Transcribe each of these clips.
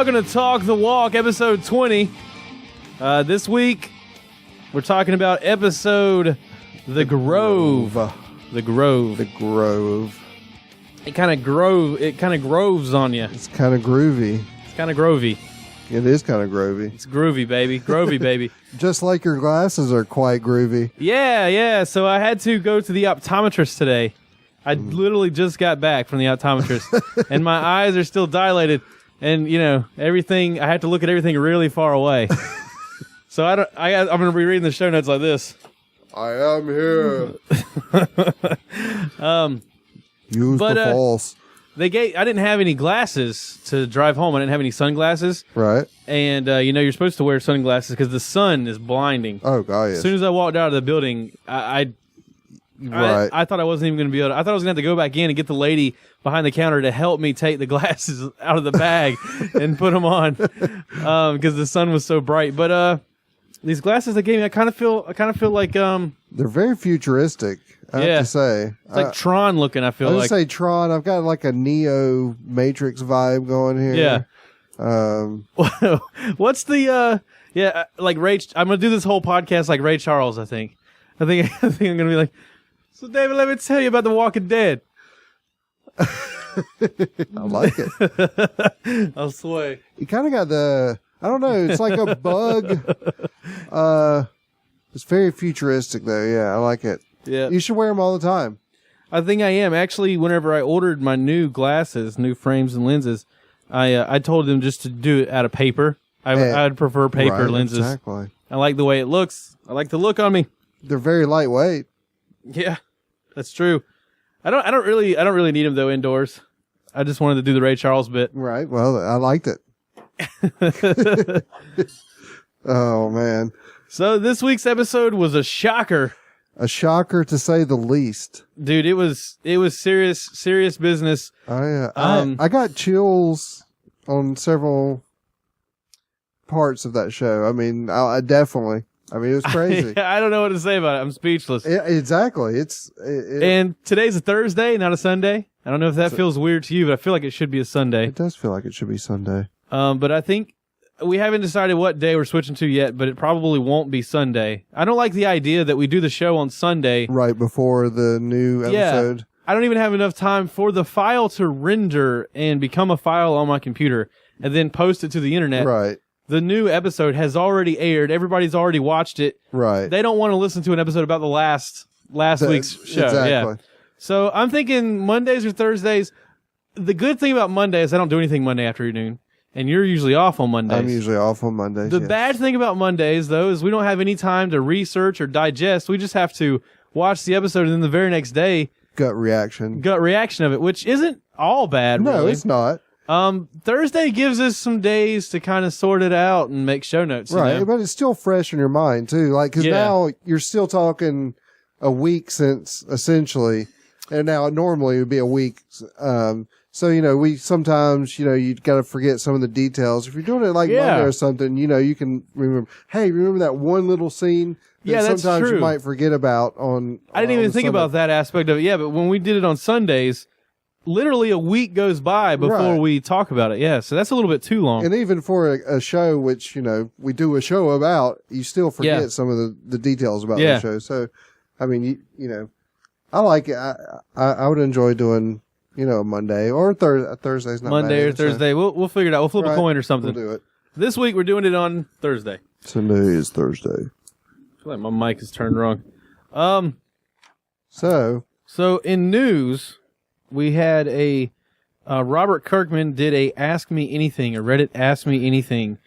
welcome to Talk the Walk, episode 20. This week, we're talking about episode The Grove. The Grove. It kind of groves on you. It's kind of groovy. It's kind of grovy. It is kind of groovy. It's groovy, baby. Grovy, baby. Just like your glasses are quite groovy. Yeah. So I had to go to the optometrist today. I literally just got back from the optometrist, and my eyes are still dilated, and everything. I have to look at everything really far away. So I'm going to be reading the show notes like this. I am here. Use the false. I didn't have any glasses to drive home. I didn't have any sunglasses. Right. And you're supposed to wear sunglasses because the sun is blinding. Oh God! Yes. As soon as I walked out of the building, I thought I wasn't even going to be able to. I thought I was going to have to go back in and get the lady behind the counter to help me take the glasses out of the bag and put them on because the sun was so bright. But these glasses they gave me, I kind of feel like they're very futuristic. I have to say, it's like Tron looking. I feel like say Tron. I've got like a Neo Matrix vibe going here. Yeah. What's the like Ray? I'm gonna do this whole podcast like Ray Charles. I think I'm gonna be like. So, David, let me tell you about The Walking Dead. I like it. I'll sway. You kind of got I don't know, it's like a bug. It's very futuristic, though. Yeah, I like it. Yeah. You should wear them all the time. I think I am. Actually, whenever I ordered my new glasses, new frames and lenses, I told them just to do it out of paper. I'd prefer paper lenses. Exactly. I like the way it looks. I like the look on me. They're very lightweight. Yeah. That's true. I don't really need them though indoors. I just wanted to do the Ray Charles bit. Right. Well, I liked it. Oh man. So this week's episode was a shocker. A shocker to say the least. Dude, it was serious business. I got chills on several parts of that show. I mean, I definitely. I mean, it was crazy. I don't know what to say about it. I'm speechless. Exactly. And today's a Thursday, not a Sunday. I don't know if that feels weird to you, but I feel like it should be a Sunday. It does feel like it should be Sunday. But I think we haven't decided what day we're switching to yet, but it probably won't be Sunday. I don't like the idea that we do the show on Sunday. Right before the new episode. Yeah. I don't even have enough time for the file to render and become a file on my computer and then post it to the internet. Right. The new episode has already aired. Everybody's already watched it. Right. They don't want to listen to an episode about the last week's show. Exactly. Yeah. So I'm thinking Mondays or Thursdays. The good thing about Monday is I don't do anything Monday afternoon, and you're usually off on Mondays. I'm usually off on Mondays. The bad thing about Mondays, though, is we don't have any time to research or digest. We just have to watch the episode, and then the very next day, gut reaction of it, which isn't all bad. No, really. It's not. Thursday gives us some days to kind of sort it out and make show notes. Right, but it's still fresh in your mind, too. Like, because now you're still talking a week since, essentially, and now normally it would be a week. So, we sometimes, you got to forget some of the details. If you're doing it like Monday or something, you can remember, hey, remember that one little scene that that's sometimes true. You might forget about I didn't even think about that aspect of it. Yeah, but when we did it on Sundays, literally a week goes by before we talk about it. Yeah, so that's a little bit too long. And even for a show, which, we do a show about, you still forget some of the details about the show. So, I mean, I like it. I would enjoy doing, a Monday or Thursday's not Monday bad, or Thursday. So. We'll figure it out. We'll flip a coin or something. We'll do it. This week we're doing it on Thursday. Today is Thursday. I feel like my mic is turned wrong. So in news, we had a Robert Kirkman did a Ask Me Anything, a Reddit Ask Me Anything,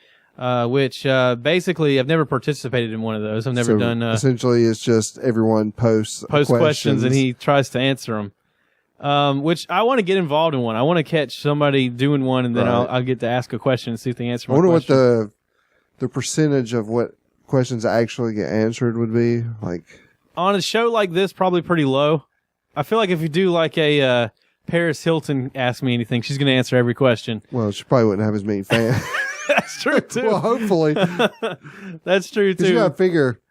which basically I've never participated in one of those. I've never done. Essentially, it's just everyone posts questions and he tries to answer them. Which I want to get involved in one. I want to catch somebody doing one, and then I'll get to ask a question and see if they answer my question. I wonder what the percentage of what questions actually get answered would be like on a show like this. Probably pretty low. I feel like if you do like a Paris Hilton Ask Me Anything, she's going to answer every question. Well, she probably wouldn't have as many fans. That's true too. Well, hopefully. That's true too. You got to figure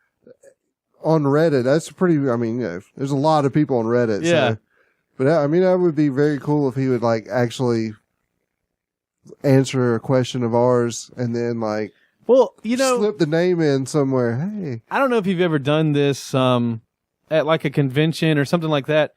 on Reddit. That's pretty. I mean, there's a lot of people on Reddit. Yeah. So, but I mean, that would be very cool if he would like actually answer a question of ours and then like, well, you know, slip the name in somewhere. Hey, I don't know if you've ever done this at like a convention or something like that.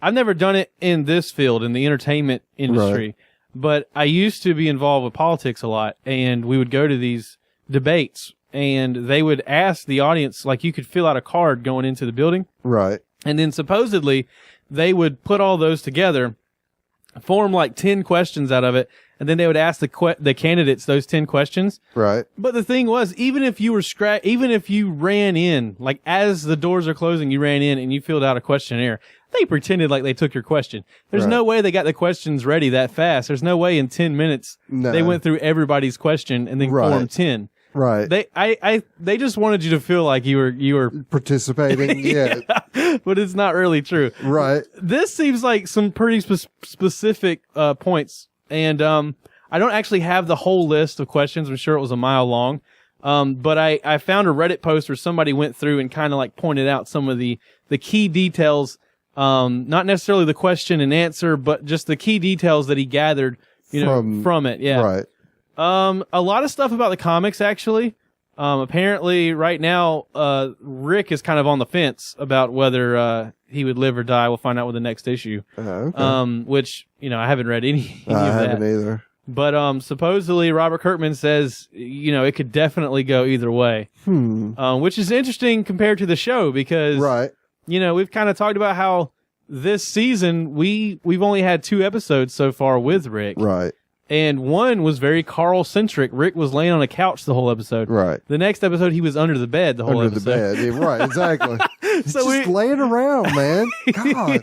I've never done it in this field, in the entertainment industry, right. But I used to be involved with politics a lot, and we would go to these debates, and they would ask the audience, like you could fill out a card going into the building. Right. And then supposedly they would put all those together, form like 10 questions out of it, and then they would ask the candidates those 10 questions. Right. But the thing was, even if you ran in, like as the doors are closing, you ran in and you filled out a questionnaire, they pretended like they took your question. There's no way they got the questions ready that fast. There's no way in 10 minutes they went through everybody's question and then formed 10. Right. They just wanted you to feel like you were participating. Yeah. But it's not really true. Right. This seems like some pretty specific points. And I don't actually have the whole list of questions. I'm sure it was a mile long. But I found a Reddit post where somebody went through and kind of like pointed out some of the key details, not necessarily the question and answer, but just the key details that he gathered, from it. Yeah. Right. A lot of stuff about the comics, actually. Apparently right now, Rick is kind of on the fence about whether, he would live or die. We'll find out with the next issue. Okay. Which, I haven't read any of that. I haven't either. But, supposedly Robert Kirkman says, it could definitely go either way. Which is interesting compared to the show because, right. We've kind of talked about how this season we've only had 2 episodes so far with Rick. Right. And one was very Carl-centric. Rick was laying on a couch the whole episode. Right. The next episode, he was under the bed the whole episode. Under the bed. Yeah, right, exactly. So just laying around, man. God.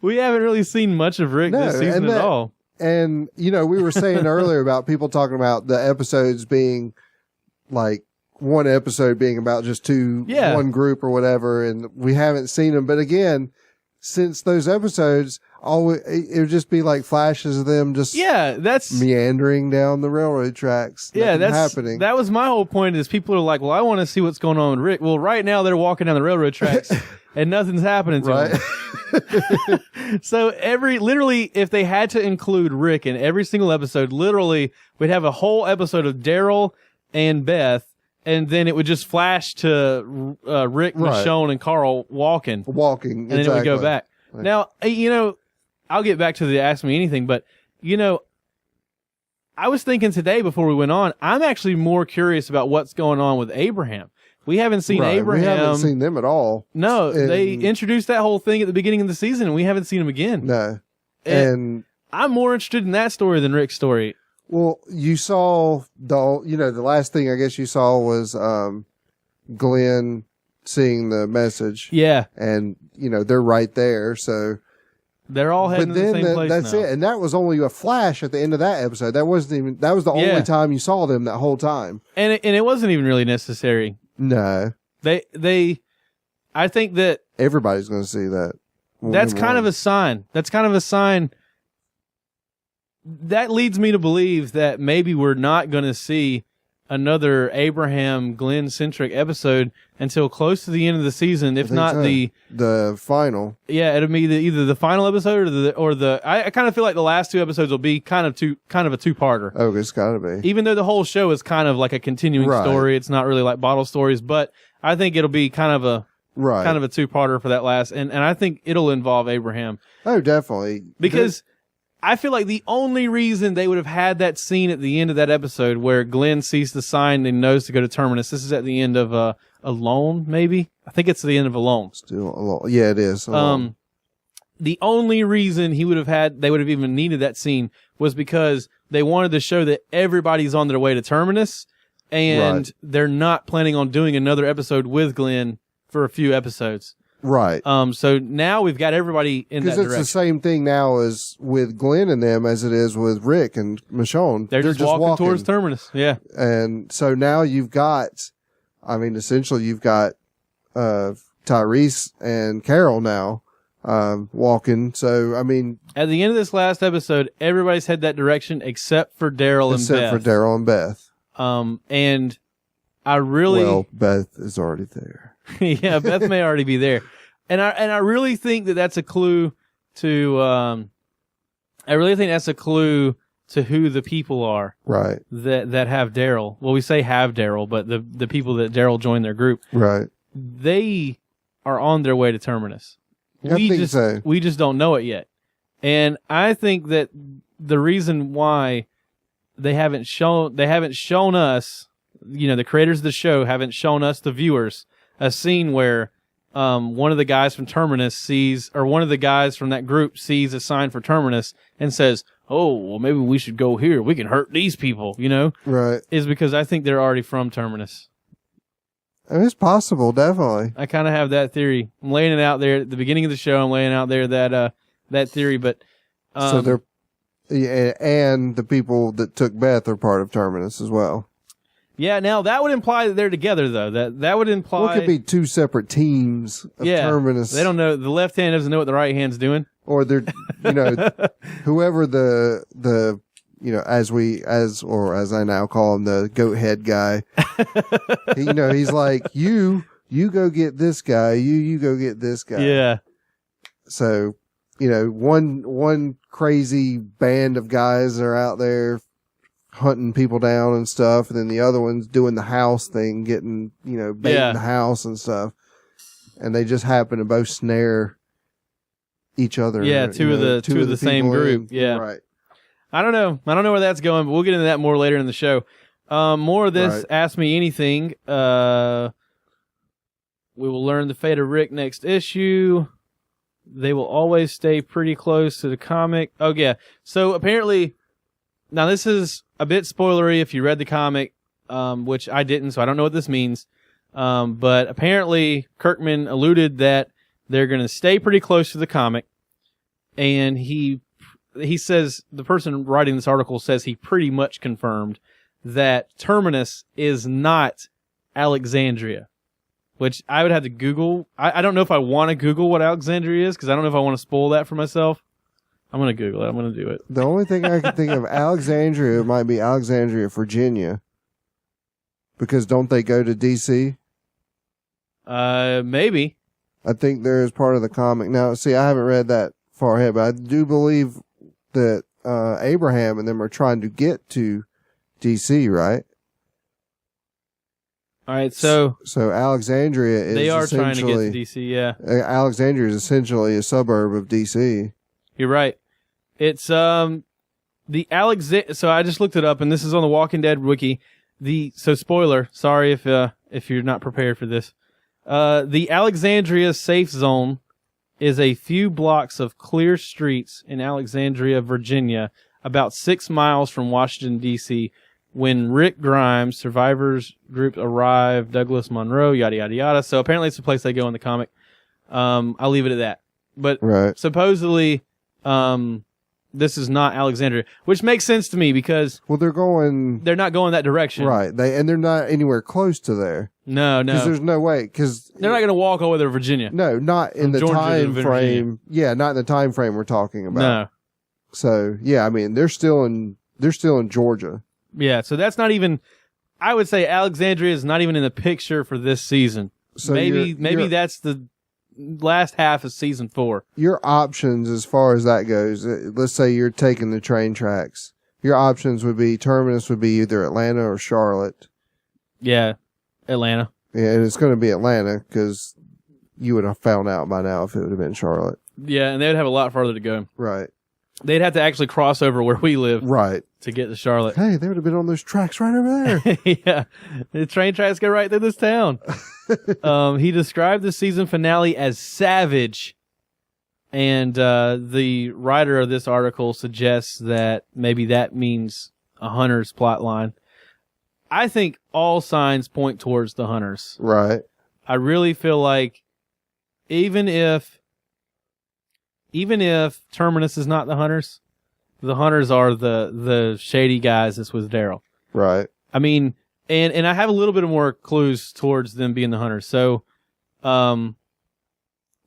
We haven't really seen much of Rick this season at all. And, we were saying earlier about people talking about the episodes being like one episode being about just one group or whatever, and we haven't seen them. But again, since those episodes, it would just be like flashes of them just meandering down the railroad tracks. Yeah, that's happening. That was my whole point is people are like, well, I want to see what's going on with Rick. Well, right now they're walking down the railroad tracks and nothing's happening to them. So literally, if they had to include Rick in every single episode, literally we'd have a whole episode of Daryl and Beth, and then it would just flash to Rick, Michonne, and Carl walking. And then it would go back. Right. Now, I'll get back to the Ask Me Anything, but, I was thinking today before we went on, I'm actually more curious about what's going on with Abraham. We haven't seen Abraham. We haven't seen them at all. No, they introduced that whole thing at the beginning of the season, and we haven't seen him again. No. And I'm more interested in that story than Rick's story. Well, you saw the last thing I guess you saw was Glenn seeing the message. Yeah. And, they're right there, so. They're all heading to the same place that's now. it. And that was only a flash at the end of that episode. That was the only time you saw them that whole time. And it wasn't even really necessary. No. I think that everybody's going to see that. That's kind of a sign. That leads me to believe that maybe we're not going to see another Abraham Glenn centric episode until close to the end of the season, if not the final. Yeah, it'll be either the final episode or the. I kind of feel like the last 2 episodes will be kind of a 2-parter. Oh, it's got to be. Even though the whole show is kind of like a continuing story, it's not really like bottle stories, but I think it'll be kind of a 2-parter for that last, and I think it'll involve Abraham. Oh, definitely. Because I feel like the only reason they would have had that scene at the end of that episode where Glenn sees the sign and knows to go to Terminus. This is at the end of Alone, maybe? I think it's the end of Alone. Still Alone. Yeah, it is. Alone. The only reason they would have even needed that scene was because they wanted to show that everybody's on their way to Terminus, and they're not planning on doing another episode with Glenn for a few episodes. Right. So now we've got everybody in that direction. Because it's the same thing now as with Glenn and them as it is with Rick and Michonne. They're just walking towards Terminus. Yeah. And so now you've got, essentially you've got Tyrese and Carol now walking. So, at the end of this last episode, everybody's head that direction except for Daryl and Beth. Except for Daryl and Beth. And I really... Well, Beth is already there. Yeah, Beth may already be there. And I really think that that's a clue to, to who the people are. Right. That have Daryl. Well, we say have Daryl, but the people that Daryl joined their group. Right. They are on their way to Terminus. I think so. We just don't know it yet. And I think that the reason why they haven't shown us, the creators of the show haven't shown us, the viewers, a scene where one of the guys from Terminus sees, or one of the guys from that group sees a sign for Terminus and says, "Oh, well, maybe we should go here. We can hurt these people," Right. Is because I think they're already from Terminus. It's possible, definitely. I kind of have that theory. I'm laying it out there at the beginning of the show. I'm laying out there that theory, but so they're, and the people that took Beth are part of Terminus as well. Yeah, now that would imply that they're together, though. That would imply... Well, it could be two separate teams of Terminus. They don't know. The left hand doesn't know what the right hand's doing. Or they're, whoever the as I now call him, the goat head guy. He's like, you go get this guy, you go get this guy. Yeah. So, one crazy band of guys are out there hunting people down and stuff, and then the other one's doing the house thing, getting, baiting the house and stuff. And they just happen to both snare each other. Yeah, two of the same group. Yeah. Right. I don't know where that's going, but we'll get into that more later in the show. More of this, Right. Ask Me Anything. We will learn the fate of Rick next issue. They will always stay pretty close to the comic. Oh, yeah. So apparently, now this is a bit spoilery if you read the comic, which I didn't, so I don't know what this means. But apparently, Kirkman alluded that they're going to stay pretty close to the comic. And he says, the person writing this article says he pretty much confirmed that Terminus is not Alexandria, which I would have to Google. I don't know if I want to Google what Alexandria is, because I don't know if I want to spoil that for myself. I'm going to Google it. I'm going to do it. The only thing I can think of, Alexandria might be Alexandria, Virginia. Because don't they go to D.C.? Maybe. I think there is part of the comic. Now, see, I haven't read that far ahead, but I do believe that Abraham and them are trying to get to D.C., right? All right, so Alexandria is they are trying to get to D.C., yeah. Alexandria is essentially a suburb of D.C. You're right. It's so I just looked it up, and this is on the Walking Dead wiki. So spoiler, sorry if you're not prepared for this. The Alexandria Safe Zone is a few blocks of clear streets in Alexandria, Virginia, about 6 miles from Washington, D.C., when Rick Grimes, survivors group arrive, Douglas Monroe, yada, yada, yada. So apparently it's the place they go in the comic. I'll leave it at that. But supposedly, this is not Alexandria, which makes sense to me because they're not going that direction. Right. They're not anywhere close to there. No. Because there's no way. Because they're not going to walk all the way to Virginia. No, not in the time frame. Yeah, not in the time frame we're talking about. No. So, yeah, I mean, they're still in Georgia. Yeah, so that's not even, I would say Alexandria is not even in the picture for this season. So maybe that's the last half of season 4. Your options as far as that goes, let's say you're taking the train tracks. Your options would be, Terminus would be either Atlanta or Charlotte. Yeah, Atlanta. Yeah, and it's going to be Atlanta because you would have found out by now if it would have been Charlotte. Yeah, and they would have a lot farther to go. Right. They'd have to actually cross over where we live. Right. To get to Charlotte. Hey, they would have been on those tracks right over there. Yeah. The train tracks go right through this town. He described the season finale as savage. And the writer of this article suggests that maybe that means a Hunter's plot line. I think all signs point towards the Hunters. Right. I really feel like even if Terminus is not the Hunters are the shady guys that's with Daryl. Right. I mean, and I have a little bit of more clues towards them being the Hunters. So,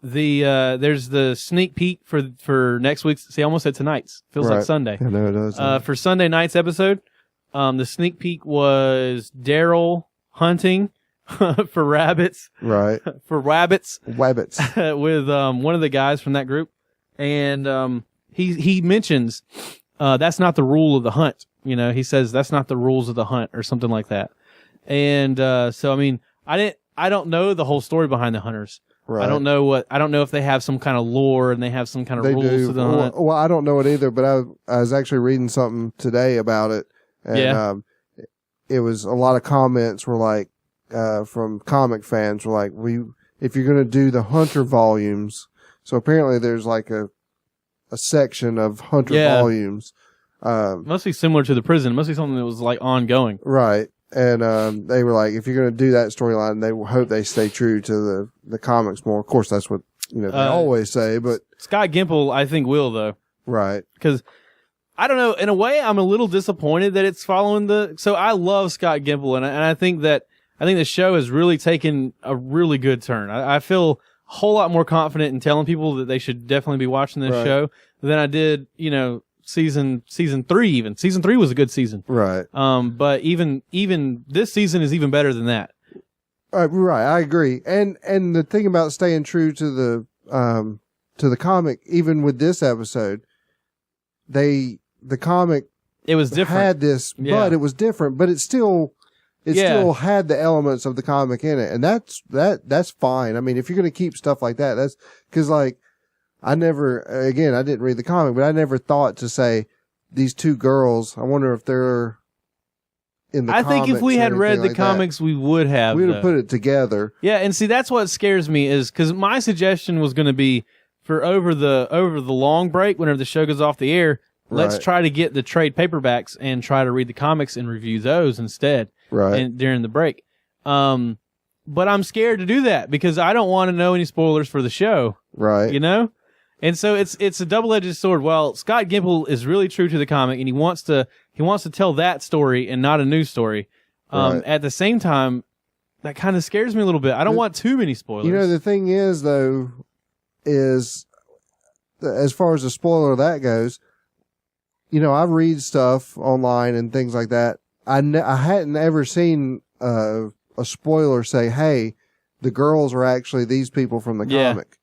there's the sneak peek for next week's. See, I almost said tonight's. Feels like Sunday. I know it does. For Sunday night's episode, the sneak peek was Daryl hunting for rabbits. Right. For wabbits. Wabbits. With one of the guys from that group. And he mentions that's not the rule of the hunt. You know, he says that's not the rules of the hunt or something like that. And so, I mean, I don't know the whole story behind the hunters. Right. I don't know if they have some kind of lore and they have some kind of rules to the hunt. Well, I don't know it either, but I was actually reading something today about it. And, it was a lot of comments were like, from comic fans were like, if you're going to do the hunter volumes, so apparently there's like a section of hunter volumes. Must be similar to the prison. Must be something that was like ongoing. Right. And, they were like, if you're going to do that storyline, they hope they stay true to the comics more. Of course, that's what, they always say, but. Scott Gimple, I think, will, though. Right. Because, I don't know, in a way, I'm a little disappointed that it's following so I love Scott Gimple, and I think the show has really taken a really good turn. I feel a whole lot more confident in telling people that they should definitely be watching this show than I did, season 3 even. Season 3 was a good season. Right. But even this season is even better than that. Right, I agree. And the thing about staying true to the comic, even with this episode, the comic it was different. Had this, but it was different, but it still had the elements of the comic in it. And that's fine. I mean, if you're going to keep stuff like that, that's cause like, I didn't read the comic, but I never thought to say these two girls, I wonder if they're in the comics. I think if we had read the comics, we would have. We would have put it together. Yeah. And see, that's what scares me is cause my suggestion was going to be for over the long break, whenever the show goes off the air, let's try to get the trade paperbacks and try to read the comics and review those instead. Right. And during the break. But I'm scared to do that because I don't want to know any spoilers for the show. Right. And so it's a double-edged sword. Well, Scott Gimple is really true to the comic and he wants to tell that story and not a new story. At the same time, that kind of scares me a little bit. I don't want too many spoilers. The thing is though, is as far as the spoiler of that goes, I read stuff online and things like that. I hadn't ever seen a spoiler say, hey, the girls are actually these people from the comic.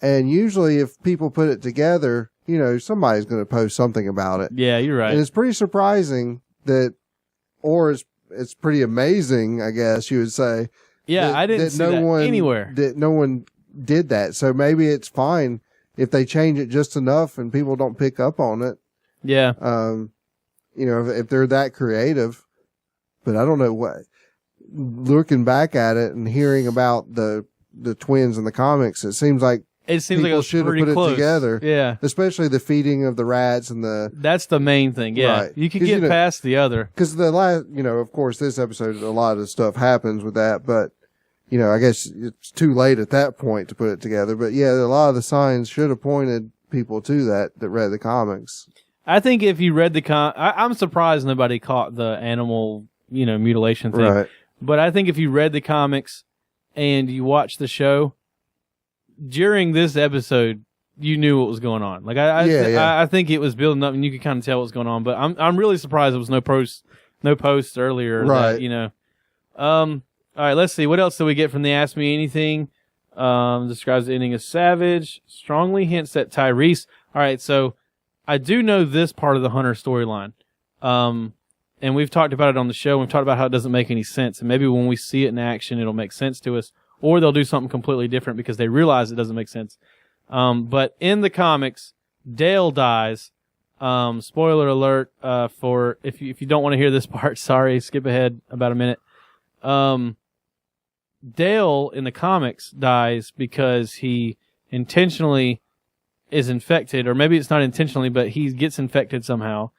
And usually if people put it together, somebody's going to post something about it. Yeah, you're right. And it's pretty surprising or it's pretty amazing, I guess you would say. Yeah, I didn't see that anywhere. That no one did that. So maybe it's fine if they change it just enough and people don't pick up on it. Yeah. If they're that creative, but I don't know what, looking back at it and hearing about the twins in the comics, it seems like people should have put close. It together. Yeah. Especially the feeding of the rats and that's the main thing. Yeah. Right. You can get past the other. Cause the last, of course, this episode, a lot of stuff happens with that, but I guess it's too late at that point to put it together. But yeah, a lot of the signs should have pointed people to that read the comics. I think if you read I'm surprised nobody caught the animal, mutilation thing. Right. But I think if you read the comics and you watched the show, during this episode, you knew what was going on. Like I think it was building up and you could kind of tell what was going on. But I'm really surprised there was no posts earlier. Right. That, all right, let's see. What else do we get from the Ask Me Anything? Describes the ending as savage. Strongly hints at Tyrese. All right, so I do know this part of the Hunter storyline. And we've talked about it on the show. We've talked about how it doesn't make any sense. And maybe when we see it in action, it'll make sense to us. Or they'll do something completely different because they realize it doesn't make sense. But in the comics, Dale dies. Spoiler alert, for if you don't want to hear this part, sorry, skip ahead about a minute. Dale in the comics dies because he intentionally is infected, or maybe it's not intentionally, but he gets infected somehow.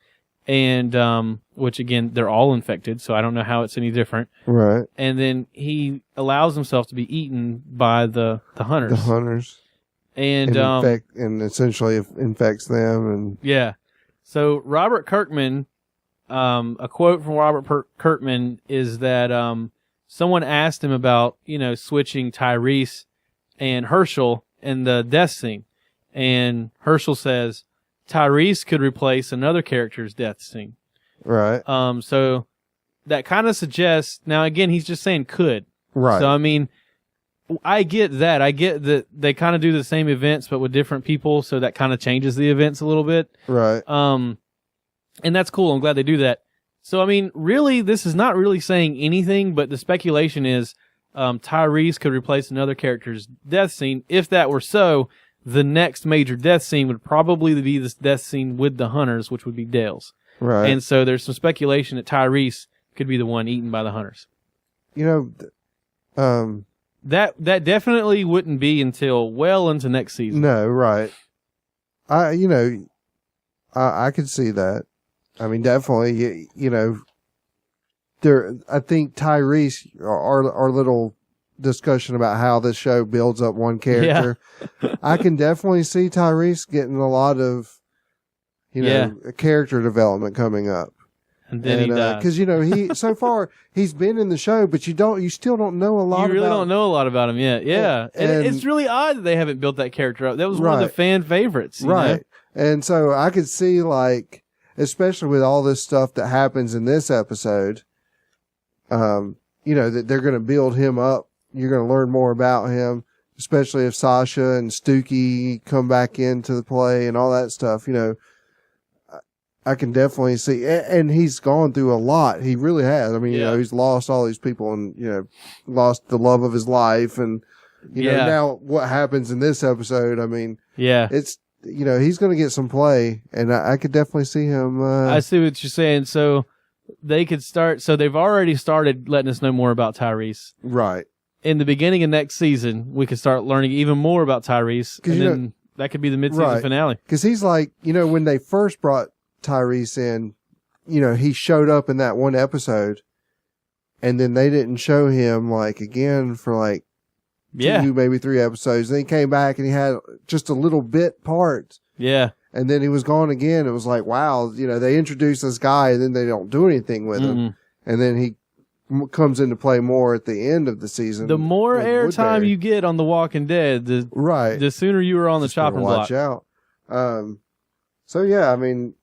And, which again, they're all infected, so I don't know how it's any different. Right. And then he allows himself to be eaten by the hunters. The hunters. And essentially infects them. And yeah. So Robert Kirkman, a quote from Robert Kirkman is that, someone asked him about, switching Tyrese and Herschel in the death scene. And Herschel says, Tyrese could replace another character's death scene. Right. So that kind of suggests, now again, he's just saying could. Right. So, I mean, I get that. I get that they kind of do the same events, but with different people. So that kind of changes the events a little bit. Right. And that's cool. I'm glad they do that. So, I mean, really, this is not really saying anything, but the speculation is Tyrese could replace another character's death scene. If that were so, the next major death scene would probably be this death scene with the hunters, which would be Dale's. Right. And so there's some speculation that Tyrese could be the one eaten by the hunters. You know, that definitely wouldn't be until well into next season. No, right. I could see that. I mean, definitely, you know, I think Tyrese, our little discussion about how this show builds up one character, I can definitely see Tyrese getting a lot of, you know, character development coming up. And then he dies. Because, you know, so far, he's been in the show, but you still don't know a lot about him. You really don't know a lot about him yet. Yeah. And it's really odd that they haven't built that character up. That was one of the fan favorites. Right. Know? And so I could see, like, especially with all this stuff that happens in this episode, you know, that they're going to build him up. You're going to learn more about him, especially if Sasha and Stookie come back into the play and all that stuff. You know, I can definitely see, and he's gone through a lot. He really has. I mean, you know, he's lost all these people and, you know, lost the love of his life. And, you know, now what happens in this episode, I mean, it's, you know, he's going to get some play, and I could definitely see him. I see what you're saying. So they could start, so they've already started letting us know more about Tyrese. Right. In the beginning of next season, we could start learning even more about Tyrese, and then that could be the mid-season finale. Because he's like, you know, when they first brought Tyrese in, you know, he showed up in that one episode, and then they didn't show him, like, again for, like, 2, maybe 3 episodes. Then he came back, and he had just a little bit part. Yeah. And then he was gone again. It was like, wow, you know, they introduce this guy, and then they don't do anything with him. And then he comes into play more at the end of the season. The more airtime you get on The Walking Dead, the sooner you are on the chopping block. Watch out. So, yeah, I mean,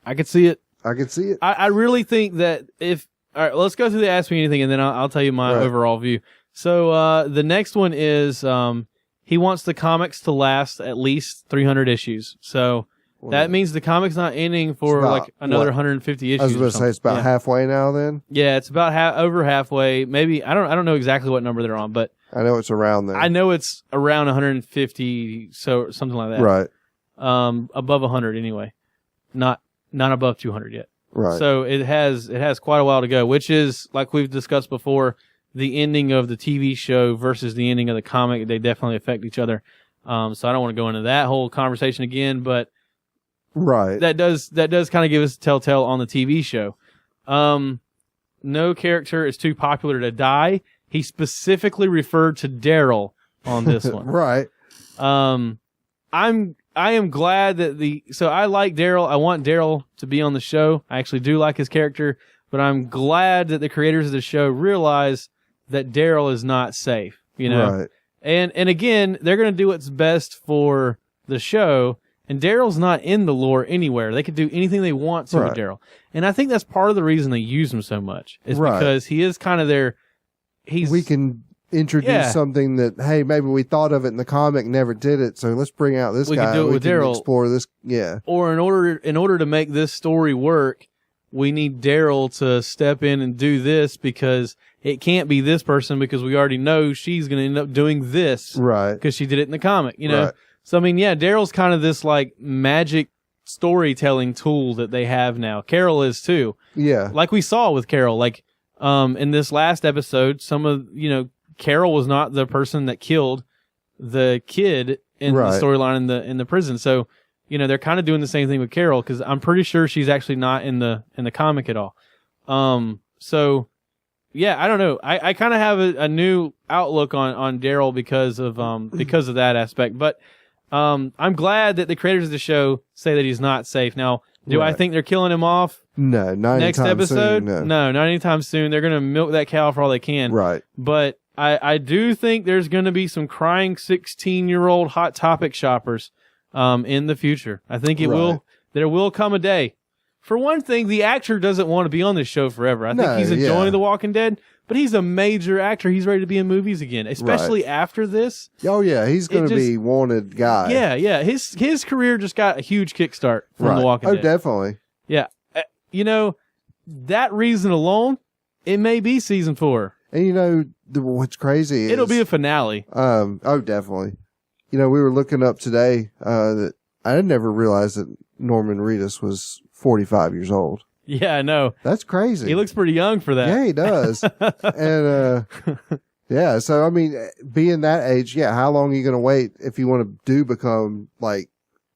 I could see it. I really think that all right, let's go through the Ask Me Anything, and then I'll tell you my overall view. So, the next one is, he wants the comics to last at least 300 issues. So, that means the comic's not ending for like another 150 issues. I was going to say it's about halfway now then? Yeah, it's about over halfway. Maybe, I don't know exactly what number they're on, but I know it's around there. I know it's around 150, so something like that. Right. Above 100 anyway. Not above 200 yet. Right. So it has quite a while to go, which is, like we've discussed before, the ending of the TV show versus the ending of the comic. They definitely affect each other. So I don't want to go into that whole conversation again, but that does kind of give us a telltale on the TV show. No character is too popular to die. He specifically referred to Daryl on this one. Right. I am glad that so I like Daryl. I want Daryl to be on the show. I actually do like his character, but I'm glad that the creators of the show realize that Daryl is not safe, you know? Right. And again, they're going to do what's best for the show, and Daryl's not in the lore anywhere. They could do anything they want to with Daryl. And I think that's part of the reason they use him so much, is because he is kind of we can introduce something that, hey, maybe we thought of it in the comic, never did it, so let's bring out this guy. We can do it with Daryl. Explore this, Or in order to make this story work, we need Daryl to step in and do this, because it can't be this person, because we already know she's going to end up doing this. Right. Because she did it in the comic, you know? Right. So, I mean, Daryl's kind of this, like, magic storytelling tool that they have now. Carol is, too. Yeah. Like we saw with Carol. Like, in this last episode, Carol was not the person that killed the kid in the storyline in the prison. So, they're kind of doing the same thing with Carol, because I'm pretty sure she's actually not in the comic at all. So, yeah, I don't know. I kind of have a new outlook on Daryl because of that aspect. But I'm glad that the creators of the show say that he's not safe. Now, do I think they're killing him off? No, not next episode. Soon, no, not anytime soon. They're gonna milk that cow for all they can. Right. But I do think there's gonna be some crying 16-year-old Hot Topic shoppers in the future. I think there will come a day. For one thing, the actor doesn't want to be on this show forever. I think he's enjoying The Walking Dead, but he's a major actor. He's ready to be in movies again, especially after this. Oh, yeah. He's going to be wanted guy. Yeah. His career just got a huge kickstart from The Walking Dead. Oh, definitely. Yeah. You know, that reason alone, it may be season 4. And you know, what's crazy is... It'll be a finale. Oh, definitely. You know, we were looking up today, that I had never realized that Norman Reedus was 45 years old. Yeah, I know. That's crazy. He looks pretty young for that. Yeah, he does. And, yeah, so, I mean, being that age, yeah, how long are you going to wait if you want to become, like,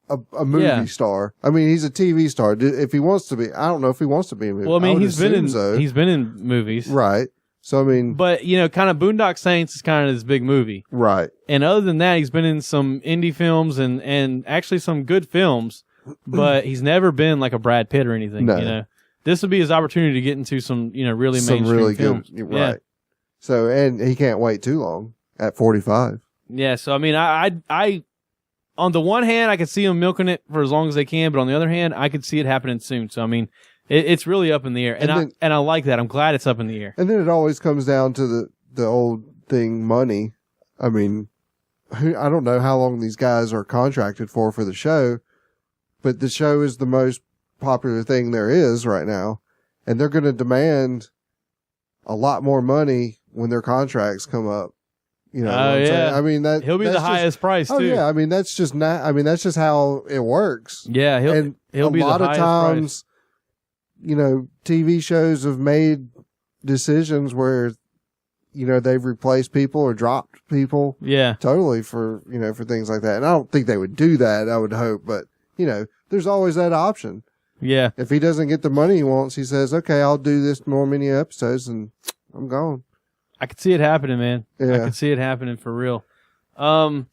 a movie star? I mean, he's a TV star. If he wants to be, I don't know if he wants to be a movie. Well, I mean, he's been in movies. Right. So, I mean... But, you know, kind of Boondock Saints is kind of his big movie. Right. And other than that, he's been in some indie films and actually some good films, but he's never been like a Brad Pitt or anything, you know? This would be his opportunity to get into some, you know, really mainstream films. Good, right. Yeah. So, and he can't wait too long at 45. Yeah, so, I mean, I on the one hand, I could see him milking it for as long as they can, but on the other hand, I could see it happening soon. So, I mean, it's really up in the air. And I like that. I'm glad it's up in the air. And then it always comes down to the old thing, money. I mean, I don't know how long these guys are contracted for the show, but the show is the most popular thing there is right now, and they're going to demand a lot more money when their contracts come up. You know, what I'm saying? I mean, he'll be the highest price too. Oh yeah, I mean that's just that's just how it works. Yeah, he'll be the highest price. A lot of times, you know, TV shows have made decisions where, you know, they've replaced people or dropped people. Yeah, totally for things like that. And I don't think they would do that. I would hope, but you know, there's always that option. Yeah. If he doesn't get the money he wants, he says, okay, I'll do this many episodes and I'm gone. I could see it happening, man. Yeah. I could see it happening for real. Well,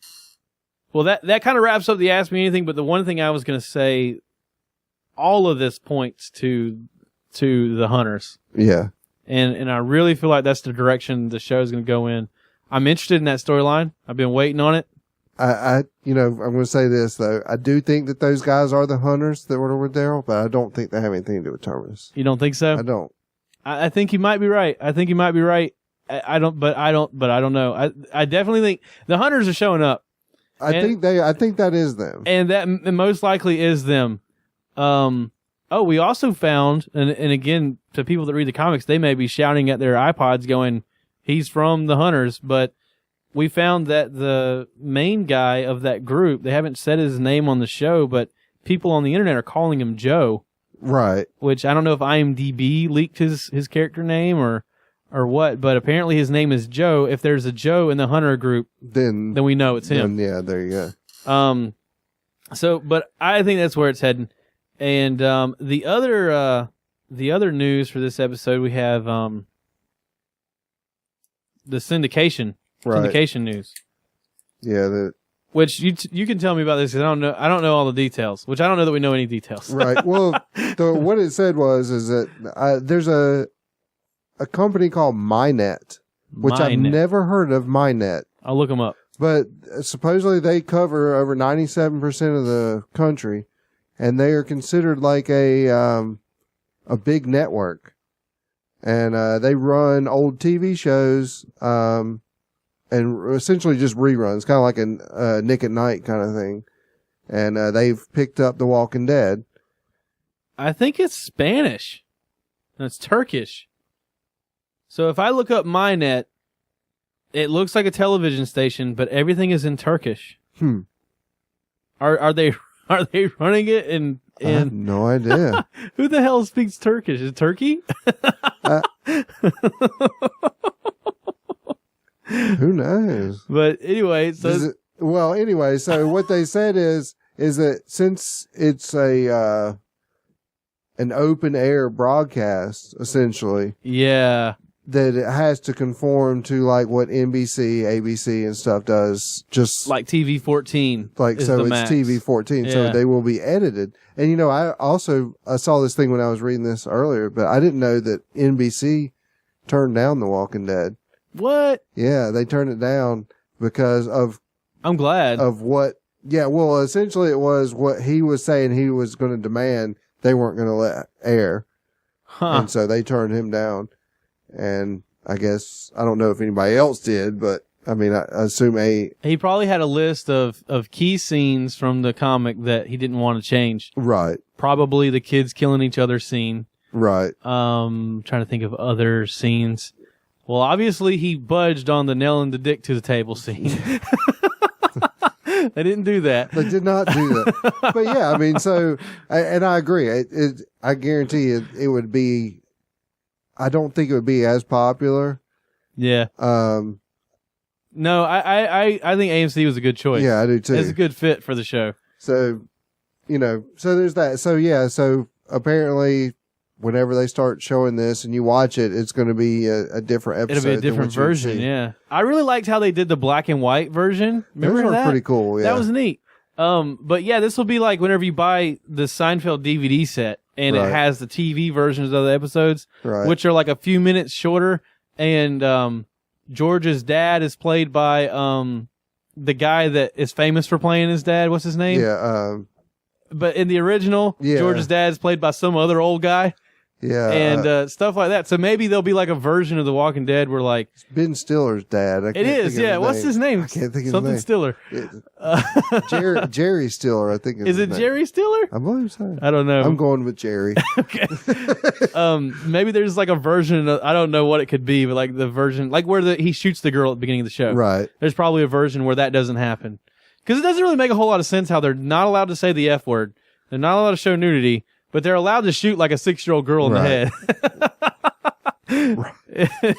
that kind of wraps up the Ask Me Anything, but the one thing I was going to say, all of this points to the Hunters. Yeah. And I really feel like that's the direction the show is going to go in. I'm interested in that storyline. I've been waiting on it. I'm going to say this though. I do think that those guys are the Hunters that were with Daryl, but I don't think they have anything to do with Terminus. You don't think so? I don't. I think you might be right. I don't know. I definitely think the Hunters are showing up. I think that is them. And that most likely is them. We also found, and again, to people that read the comics, they may be shouting at their iPods going, he's from the Hunters, but we found that the main guy of that group, they haven't said his name on the show, but people on the internet are calling him Joe. Right. Which I don't know if IMDb leaked his character name or what, but apparently his name is Joe. If there's a Joe in the Hunter group, then we know it's him. Yeah, there you go. So, but I think that's where it's heading. And the other news for this episode, we have the syndication news. Yeah, which you can tell me about this because I don't know all the details. Which I don't know that we know any details. Right. Well, what it said is that there's a company called MyNet, which I've never heard of. MyNet. I'll look them up. But supposedly they cover over 97% of the country, and they are considered like a big network. And they run old TV shows and essentially just reruns, kind of like a Nick at Night kind of thing. And they've picked up The Walking Dead. I think it's Spanish. No, it's Turkish. So if I look up MyNet, it looks like a television station, but everything is in Turkish. Are they running it in? I have no idea. Who the hell speaks Turkish? Is it Turkey? Who knows? But anyway, so what they said is that since it's an open air broadcast, essentially, yeah, that it has to conform to like what NBC, ABC, and stuff does, just like TV 14. Like so, it's max. TV 14. Yeah. So they will be edited. And I saw this thing when I was reading this earlier, but I didn't know that NBC turned down The Walking Dead. What? Yeah, they turned it down because of. I'm glad. Of what? Yeah, well, essentially it was what he was saying he was going to demand. They weren't going to let air. And so they turned him down. And I guess, I don't know if anybody else did, but I mean, I assume 8. He probably had a list of key scenes from the comic that he didn't want to change. Right. Probably the kids killing each other scene. Right. Trying to think of other scenes. Well, obviously he budged on the nailing the dick to the table scene. They didn't do that. They did not do that. But yeah, I mean, so, and I agree. I guarantee it would be, I don't think it would be as popular. Yeah. No, I think AMC was a good choice. Yeah, I do too. It's a good fit for the show. So, so there's that. So yeah, so apparently whenever they start showing this and you watch it, it's going to be a different episode. It'll be a different version, yeah. I really liked how they did the black and white version. Remember Those that? were pretty cool, yeah. That was neat. But yeah, this will be like whenever you buy the Seinfeld DVD set and it has the TV versions of the episodes, which are like a few minutes shorter. And George's dad is played by the guy that is famous for playing his dad. What's his name? Yeah. But in the original, George's dad is played by some other old guy. Yeah. And stuff like that. So maybe there'll be like a version of The Walking Dead where like... Ben Stiller's dad. It is, yeah. What's his name? I can't think of Something his Stiller. Jerry Stiller, I think is it name. Jerry Stiller? I believe so. I don't know. I'm going with Jerry. Okay. Maybe there's like a version of, I don't know what it could be, but like the version, like where he shoots the girl at the beginning of the show. Right. There's probably a version where that doesn't happen. Because it doesn't really make a whole lot of sense how they're not allowed to say the F word. They're not allowed to show nudity. But they're allowed to shoot like a 6-year-old girl in the head.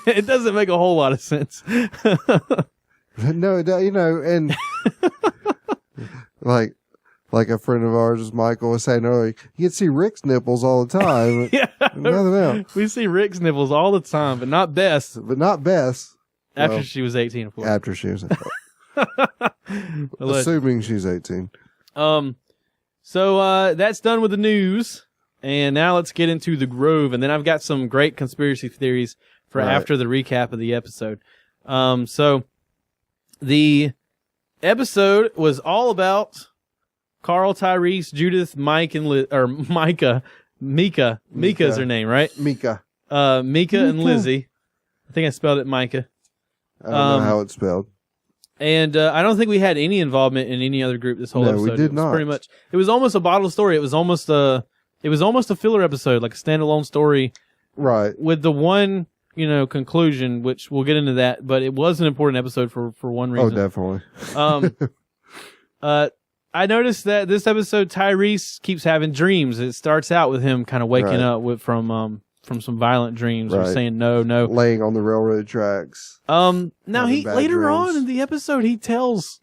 It doesn't make a whole lot of sense. No, and like a friend of ours, as Michael was saying earlier, you can see Rick's nipples all the time. Yeah. Nothing else. We see Rick's nipples all the time, but not Bess. After she was 18, of course. After she was 18. Assuming she's 18. So that's done with the news, and now let's get into the Grove, and then I've got some great conspiracy theories for after the recap of the episode. So the episode was all about Carl, Tyrese, Judith, Mike, and Micah. Mika's her name, right? Mika and Lizzie. I think I spelled it Micah. I don't know how it's spelled. And I don't think we had any involvement in any other group this whole episode. No, we did not. Pretty much, it was almost a bottle story. It was almost a filler episode, like a standalone story, right? With the one, conclusion, which we'll get into that. But it was an important episode for one reason. Oh, definitely. I noticed that this episode, Tyrese keeps having dreams. It starts out with him kind of waking up from some violent dreams, or saying no, laying on the railroad tracks. Now later on in the episode, he tells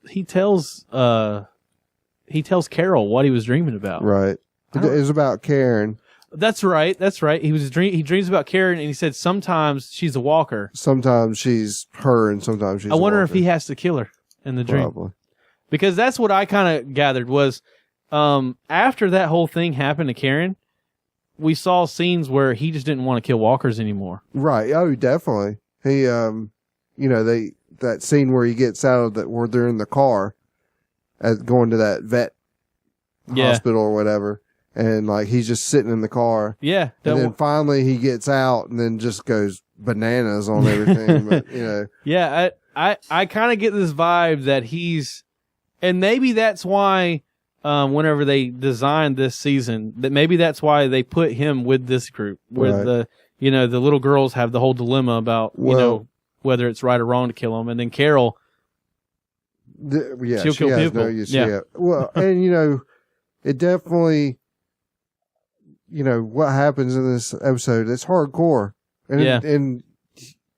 Carol what he was dreaming about. Right. It was about Karen. That's right. He dreams about Karen, and he said sometimes she's a walker. Sometimes she's her, and sometimes she's. I wonder if he has to kill her in the dream. Probably. Because that's what I kind of gathered was, after that whole thing happened to Karen, we saw scenes where he just didn't want to kill walkers anymore. Right. Oh, definitely. He, that scene where he gets out of where they're in the car, going to that vet hospital or whatever, and like he's just sitting in the car. Yeah. And then finally he gets out and then just goes bananas on everything. But, Yeah. I kind of get this vibe that and maybe that's why. Whenever they designed this season, that maybe that's why they put him with this group, where the little girls have the whole dilemma about whether it's right or wrong to kill him, and then Carol, she'll kill people. Well, and it definitely, what happens in this episode, it's hardcore, and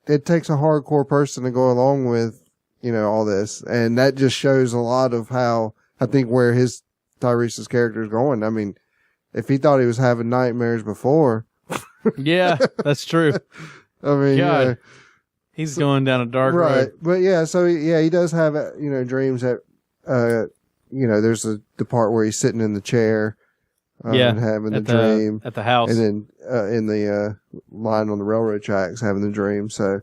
it takes a hardcore person to go along with all this, and that just shows a lot of how I think where Tyrese's character is going. I mean, if he thought he was having nightmares before. Yeah, that's true. I mean, God, he's going down a dark road. But yeah, so he does have, dreams that, there's the part where he's sitting in the chair, and having the dream. At the house. And then, in the, line on the railroad tracks, having the dream. So,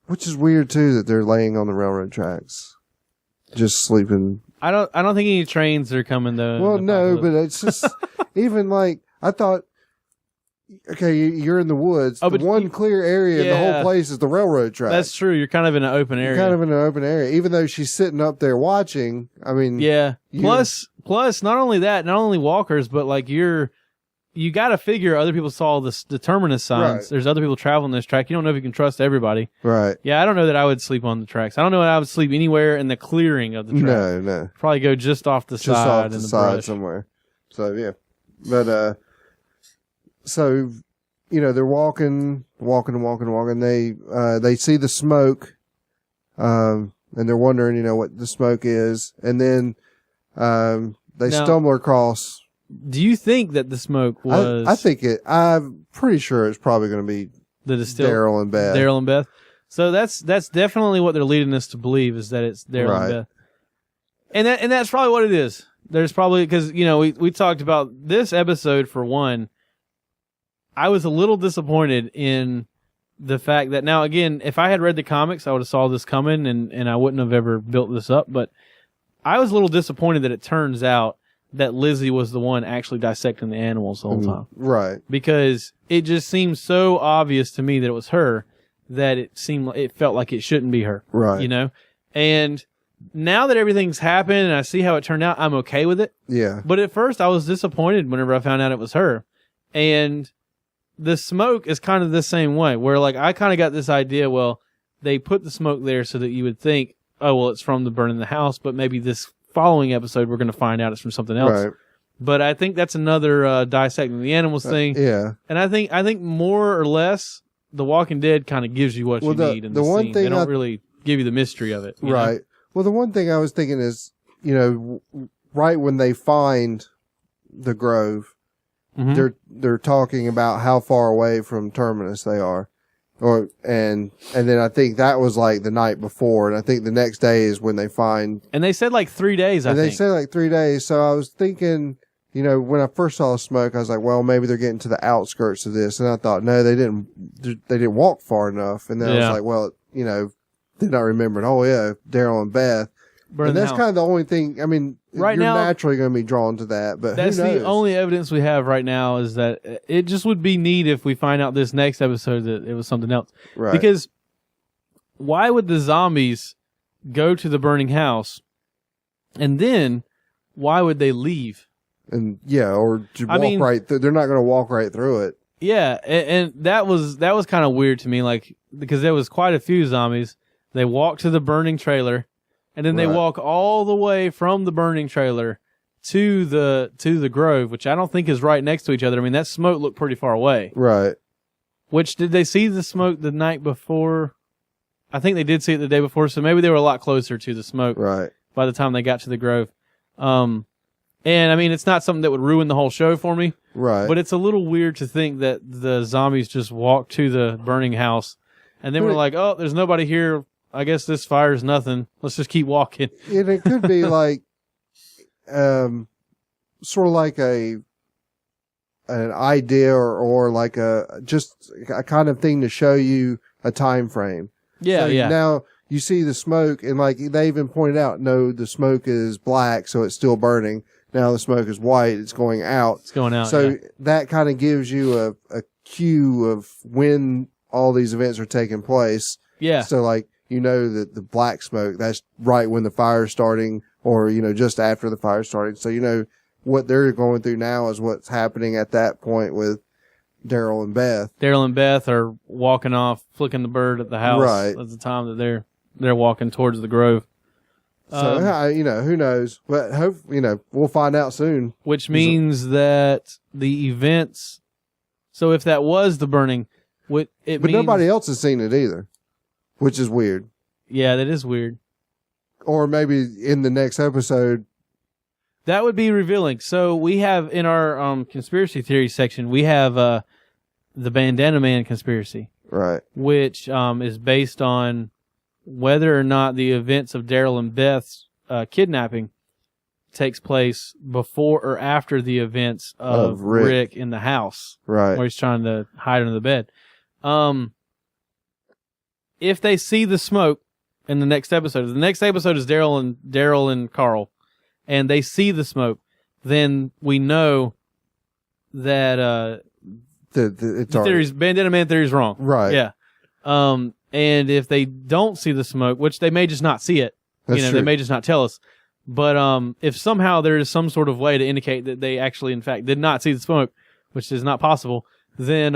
which is weird too, that they're laying on the railroad tracks, just sleeping. I don't think any trains are coming though. Well, no, but it's just even like I thought. okay, you're in the woods. The one clear area in the whole place is the railroad track. That's true. You're kind of in an open area. You're kind of in an open area. Even though she's sitting up there watching, I mean... Yeah. Plus, not only that, not only walkers, but like you got to figure other people saw the Terminus signs. Right. There's other people traveling this track. You don't know if you can trust everybody. Right. Yeah, I don't know that I would sleep on the tracks. I don't know that I would sleep anywhere in the clearing of the track. No. Probably go just off the side. Just off the side brush. somewhere. So, yeah. But, so, they're walking. They see the smoke, and they're wondering, what the smoke is. And then, they stumble across. Do you think that the smoke was... I'm pretty sure it's probably going to be Daryl and Beth. Daryl and Beth. So that's definitely what they're leading us to believe, is that it's Daryl and Beth. And that's probably what it is. There's probably... Because, we talked about this episode, for one. I was a little disappointed in the fact that... Now, again, if I had read the comics, I would have saw this coming, and I wouldn't have ever built this up. But I was a little disappointed that it turns out that Lizzy was the one actually dissecting the animals the whole time. Right. Because it just seemed so obvious to me that it was her that it felt like it shouldn't be her. Right. And now that everything's happened and I see how it turned out, I'm okay with it. Yeah. But at first I was disappointed whenever I found out it was her. And the smoke is kind of the same way, where like I kind of got this idea, well, they put the smoke there so that you would think, oh, well, it's from the burning the house, but maybe this following episode we're going to find out it's from something else. Right. But I think that's another dissecting the animals thing. Yeah. And I think more or less The Walking Dead kind of gives you what you need in the one scene. They don't really give you the mystery of it. Right. Well, the one thing I was thinking is, right when they find the grove, they're talking about how far away from Terminus they are. And then I think that was like the night before, and I think the next day is when they find. And they said like 3 days. They said like 3 days. So I was thinking, when I first saw the smoke, I was like, well, maybe they're getting to the outskirts of this, and I thought, no, they didn't walk far enough, and then I was like, well, then I remembered, oh yeah, Daryl and Beth. And that's kind of the only thing. I mean, you're naturally going to be drawn to that, but that's who knows? The only evidence we have right now is that it just would be neat if we find out this next episode that it was something else. Right. Because why would the zombies go to the burning house, and then why would they leave? And or walk right through. They're not going to walk right through it. Yeah, and that was kind of weird to me, like, because there was quite a few zombies. They walked to the burning trailer. And then they walk all the way from the burning trailer to the grove, which I don't think is right next to each other. I mean, that smoke looked pretty far away. Right. Which, did they see the smoke the night before? I think they did see it the day before, so maybe they were a lot closer to the smoke. Right. By the time they got to the grove. And I mean, it's not something that would ruin the whole show for me. Right. But it's a little weird to think that the zombies just walked to the burning house, and then we're like, oh, there's nobody here. I guess this fire's nothing. Let's just keep walking. And it could be like, sort of like an idea or like just a kind of thing to show you a time frame. Yeah, so yeah. Now you see the smoke, and like they even pointed out, no, the smoke is black, so it's still burning. Now the smoke is white, it's going out. It's going out. So that kind of gives you a cue of when all these events are taking place. Yeah. So like, that the black smoke, that's right when the fire's starting, or, just after the fire's starting. So, what they're going through now is what's happening at that point with Daryl and Beth. Daryl and Beth are walking off, flicking the bird at the house at the time that they're walking towards the grove. So, who knows? But we'll find out soon. Which means that the events, so if that was the burning, but nobody else has seen it either. Which is weird. Yeah, that is weird. Or maybe in the next episode. That would be revealing. So we have in our conspiracy theory section, we have the Bandana Man conspiracy. Right. Which is based on whether or not the events of Daryl and Beth's kidnapping takes place before or after the events of Rick in the house. Right. Where he's trying to hide under the bed. If they see the smoke in the next episode is Daryl and Carl, and they see the smoke, then we know that the theory's Bandana Man theory's wrong. Right. Yeah. And if they don't see the smoke, which they may just not see it, That's true. they may just not tell us. But if somehow there is some sort of way to indicate that they actually, in fact, did not see the smoke, which is not possible, then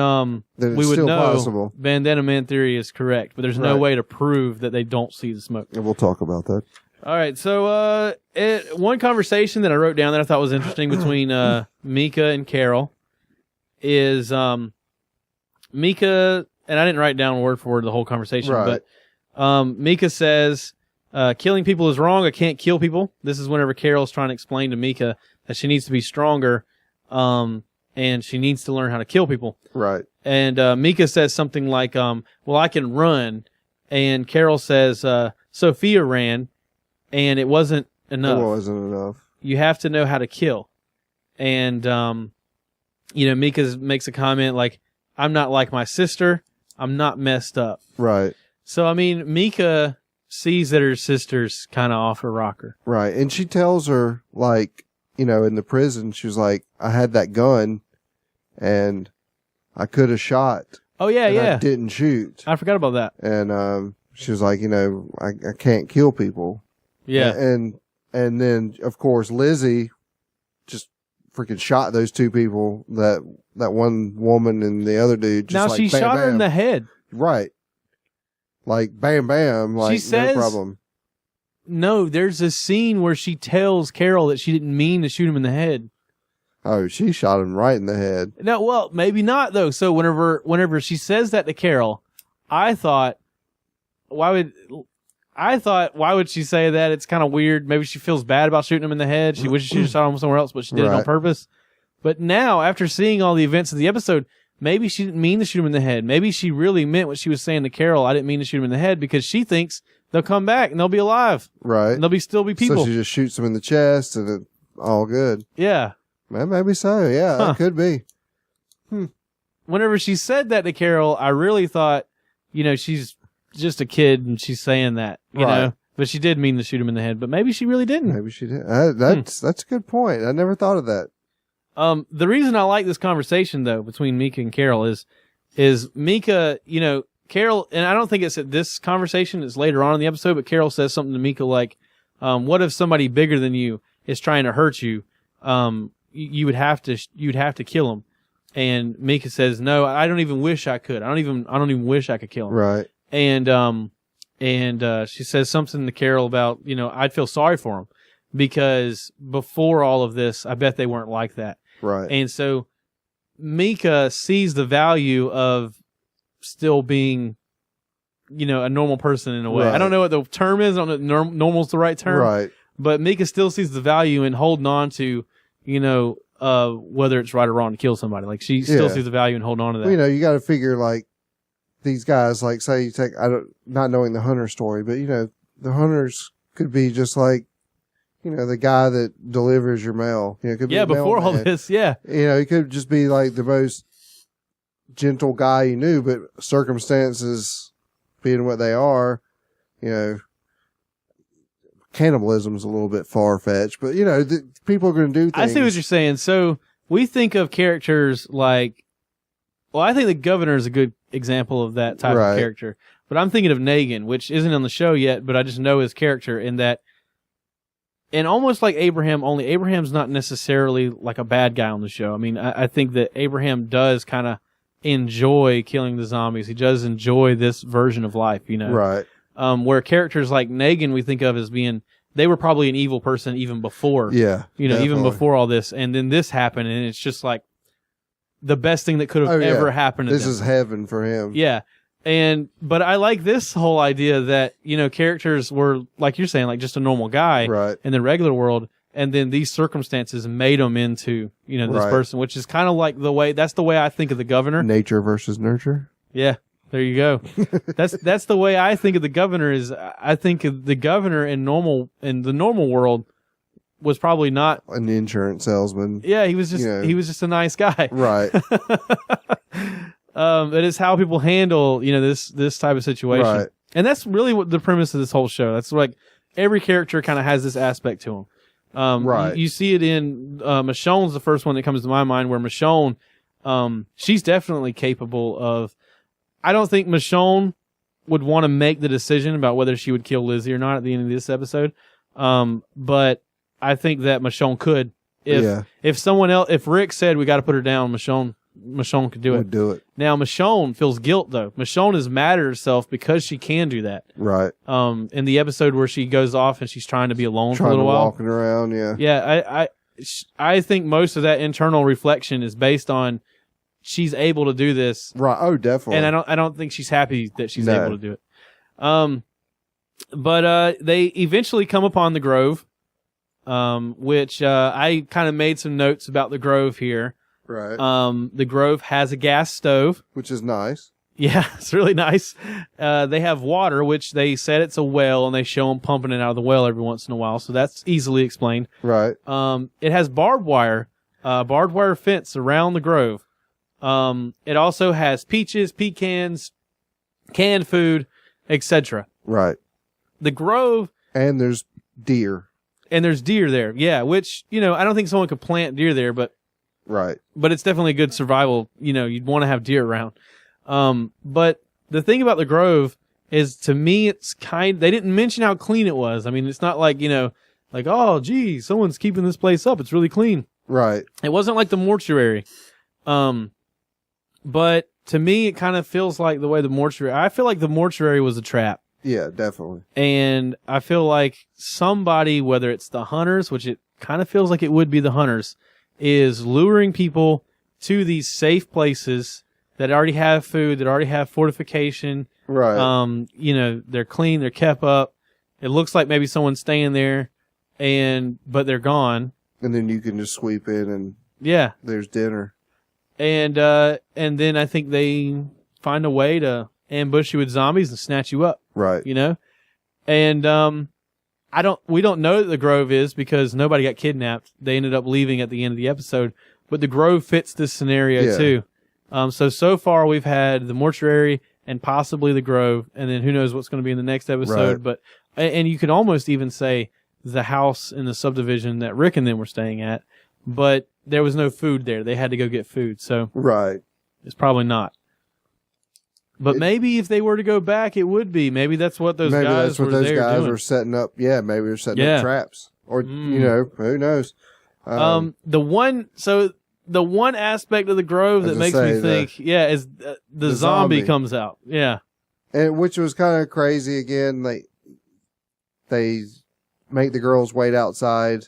we would know possible. Bandana Man theory is correct. But there's no way to prove that they don't see the smoke. And we'll talk about that. All right. So one conversation that I wrote down that I thought was interesting between Mika and Carol is Mika, and I didn't write down word for word the whole conversation, but Mika says, killing people is wrong. I can't kill people. This is whenever Carol's trying to explain to Mika that she needs to be stronger, and she needs to learn how to kill people. Right. And Mika says something like, well, I can run. And Carol says, Sophia ran, and it wasn't enough. It wasn't enough. You have to know how to kill. And, Mika makes a comment like, I'm not like my sister. I'm not messed up. Right. So, I mean, Mika sees that her sister's kind of off her rocker. Right. And she tells her, like, in the prison, she was like, I had that gun and I could have shot. Oh, yeah, yeah. I didn't shoot. I forgot about that. And she was like, I can't kill people. Yeah. And then, of course, Lizzy just freaking shot those two people, that one woman and the other dude. Just now, she bam, shot her bam. in the head. Right. Like, bam, bam. Like, she says, no problem. No, there's a scene where she tells Carol that she didn't mean to shoot him in the head. Oh, she shot him right in the head. No, well, maybe not, though. So whenever she says that to Carol, I thought, why would she say that? It's kind of weird. Maybe she feels bad about shooting him in the head. She wishes she just shot him somewhere else, but she did it on purpose. But now, after seeing all the events of the episode, maybe she didn't mean to shoot him in the head. Maybe she really meant what she was saying to Carol. I didn't mean to shoot him in the head, because she thinks they'll come back and they'll be alive. Right. And they'll still be people. So she just shoots him in the chest and it's all good. Yeah. Maybe so. Yeah, that could be. Whenever she said that to Carol, I really thought, she's just a kid and she's saying that, you know. But she did mean to shoot him in the head. But maybe she really didn't. Maybe she did. That's a good point. I never thought of that. The reason I like this conversation, though, between Mika and Carol is Mika, Carol, and I don't think it's at this conversation, it's later on in the episode, but Carol says something to Mika like, what if somebody bigger than you is trying to hurt you? You'd have to kill him. And Mika says, no, I don't even wish I could. I don't even wish I could kill him. Right. And she says something to Carol about, I'd feel sorry for him, because before all of this, I bet they weren't like that. Right. And so Mika sees the value of still being, a normal person in a way. Right. I don't know what the term is. I don't know if normal's the right term. Right. But Mika still sees the value in holding on to, whether it's right or wrong to kill somebody. Like, she still sees the value in holding on to that. Well, you got to figure, like, these guys, like, say you take, not knowing the Hunter story, but, the Hunters could be just like, the guy that delivers your mail. Could be before all this, he could just be like the most gentle guy you knew, but circumstances being what they are, cannibalism's a little bit far-fetched, but, people are going to do things. I see what you're saying. So we think of characters like, I think the Governor is a good example of that type of character, but I'm thinking of Negan, which isn't on the show yet, but I just know his character in that. And almost like Abraham, only Abraham's not necessarily like a bad guy on the show. I mean, I think that Abraham does kind of enjoy killing the zombies. He does enjoy this version of life, Right. Where characters like Negan we think of as being, they were probably an evil person even before. Yeah. Even before all this. And then this happened, and it's just like the best thing that could have ever happened to them. This is heaven for him. Yeah. But I like this whole idea that, characters were, like you're saying, like just a normal guy in the regular world, and then these circumstances made him into, this person, which is kind of like that's the way I think of the Governor. Nature versus nurture. Yeah, there you go. That's the way I think of the Governor. Is I think of the Governor in the normal world was probably not an insurance salesman. Yeah, he was just a nice guy. Right. That is how people handle, this type of situation. Right. And that's really what the premise of this whole show. That's like every character kind of has this aspect to them. Right. You see it in Michonne's the first one that comes to my mind, where Michonne, she's definitely capable of. I don't think Michonne would want to make the decision about whether she would kill Lizzie or not at the end of this episode. But I think that Michonne could. If someone else, if Rick said we got to put her down, Michonne could do it. Would do it. Now Michonne feels guilt though. Michonne is mad at herself because she can do that. Right. In the episode where she goes off and she's trying to be alone for a little while, walking around. Yeah. Yeah. I think most of that internal reflection is based on she's able to do this. Right. Oh, definitely. And I don't think she's happy that she's able to do it. But they eventually come upon the Grove, which I kind of made some notes about the Grove here. Right. The Grove has a gas stove, which is nice. Yeah, it's really nice. They have water, which they said it's a well, and they show them pumping it out of the well every once in a while, so that's easily explained. Right. It has barbed wire fence around the Grove. It also has peaches, pecans, canned food, etc. Right. The Grove. And there's deer. And there's deer there, yeah, which, I don't think someone could plant deer there, but. Right. But it's definitely a good survival. You'd want to have deer around. But the thing about the Grove is, to me, they didn't mention how clean it was. I mean, it's not like, oh, gee, someone's keeping this place up. It's really clean. Right. It wasn't like the mortuary. But to me, it kind of feels like the way I feel like the mortuary was a trap. Yeah, definitely. And I feel like somebody, whether it's the hunters, which it kind of feels like it would be the hunters, is luring people to these safe places that already have food, that already have fortification. Right. They're clean, they're kept up. It looks like maybe someone's staying there, but they're gone. And then you can just sweep in and there's dinner. And then I think they find a way to ambush you with zombies and snatch you up. Right. And we don't know that the Grove is, because nobody got kidnapped. They ended up leaving at the end of the episode. But the Grove fits this scenario too. So far we've had the mortuary and possibly the Grove, and then who knows what's going to be in the next episode. Right. And you could almost even say the house in the subdivision that Rick and them were staying at, but there was no food there. They had to go get food. So right. It's probably not. But maybe if they were to go back, it would be. Maybe that's what those guys were doing. Were setting up. Yeah, maybe they're setting up traps. Or, who knows. The one aspect of the Grove that makes me think, is the zombie comes out. Yeah. And which was kind of crazy again. They make the girls wait outside,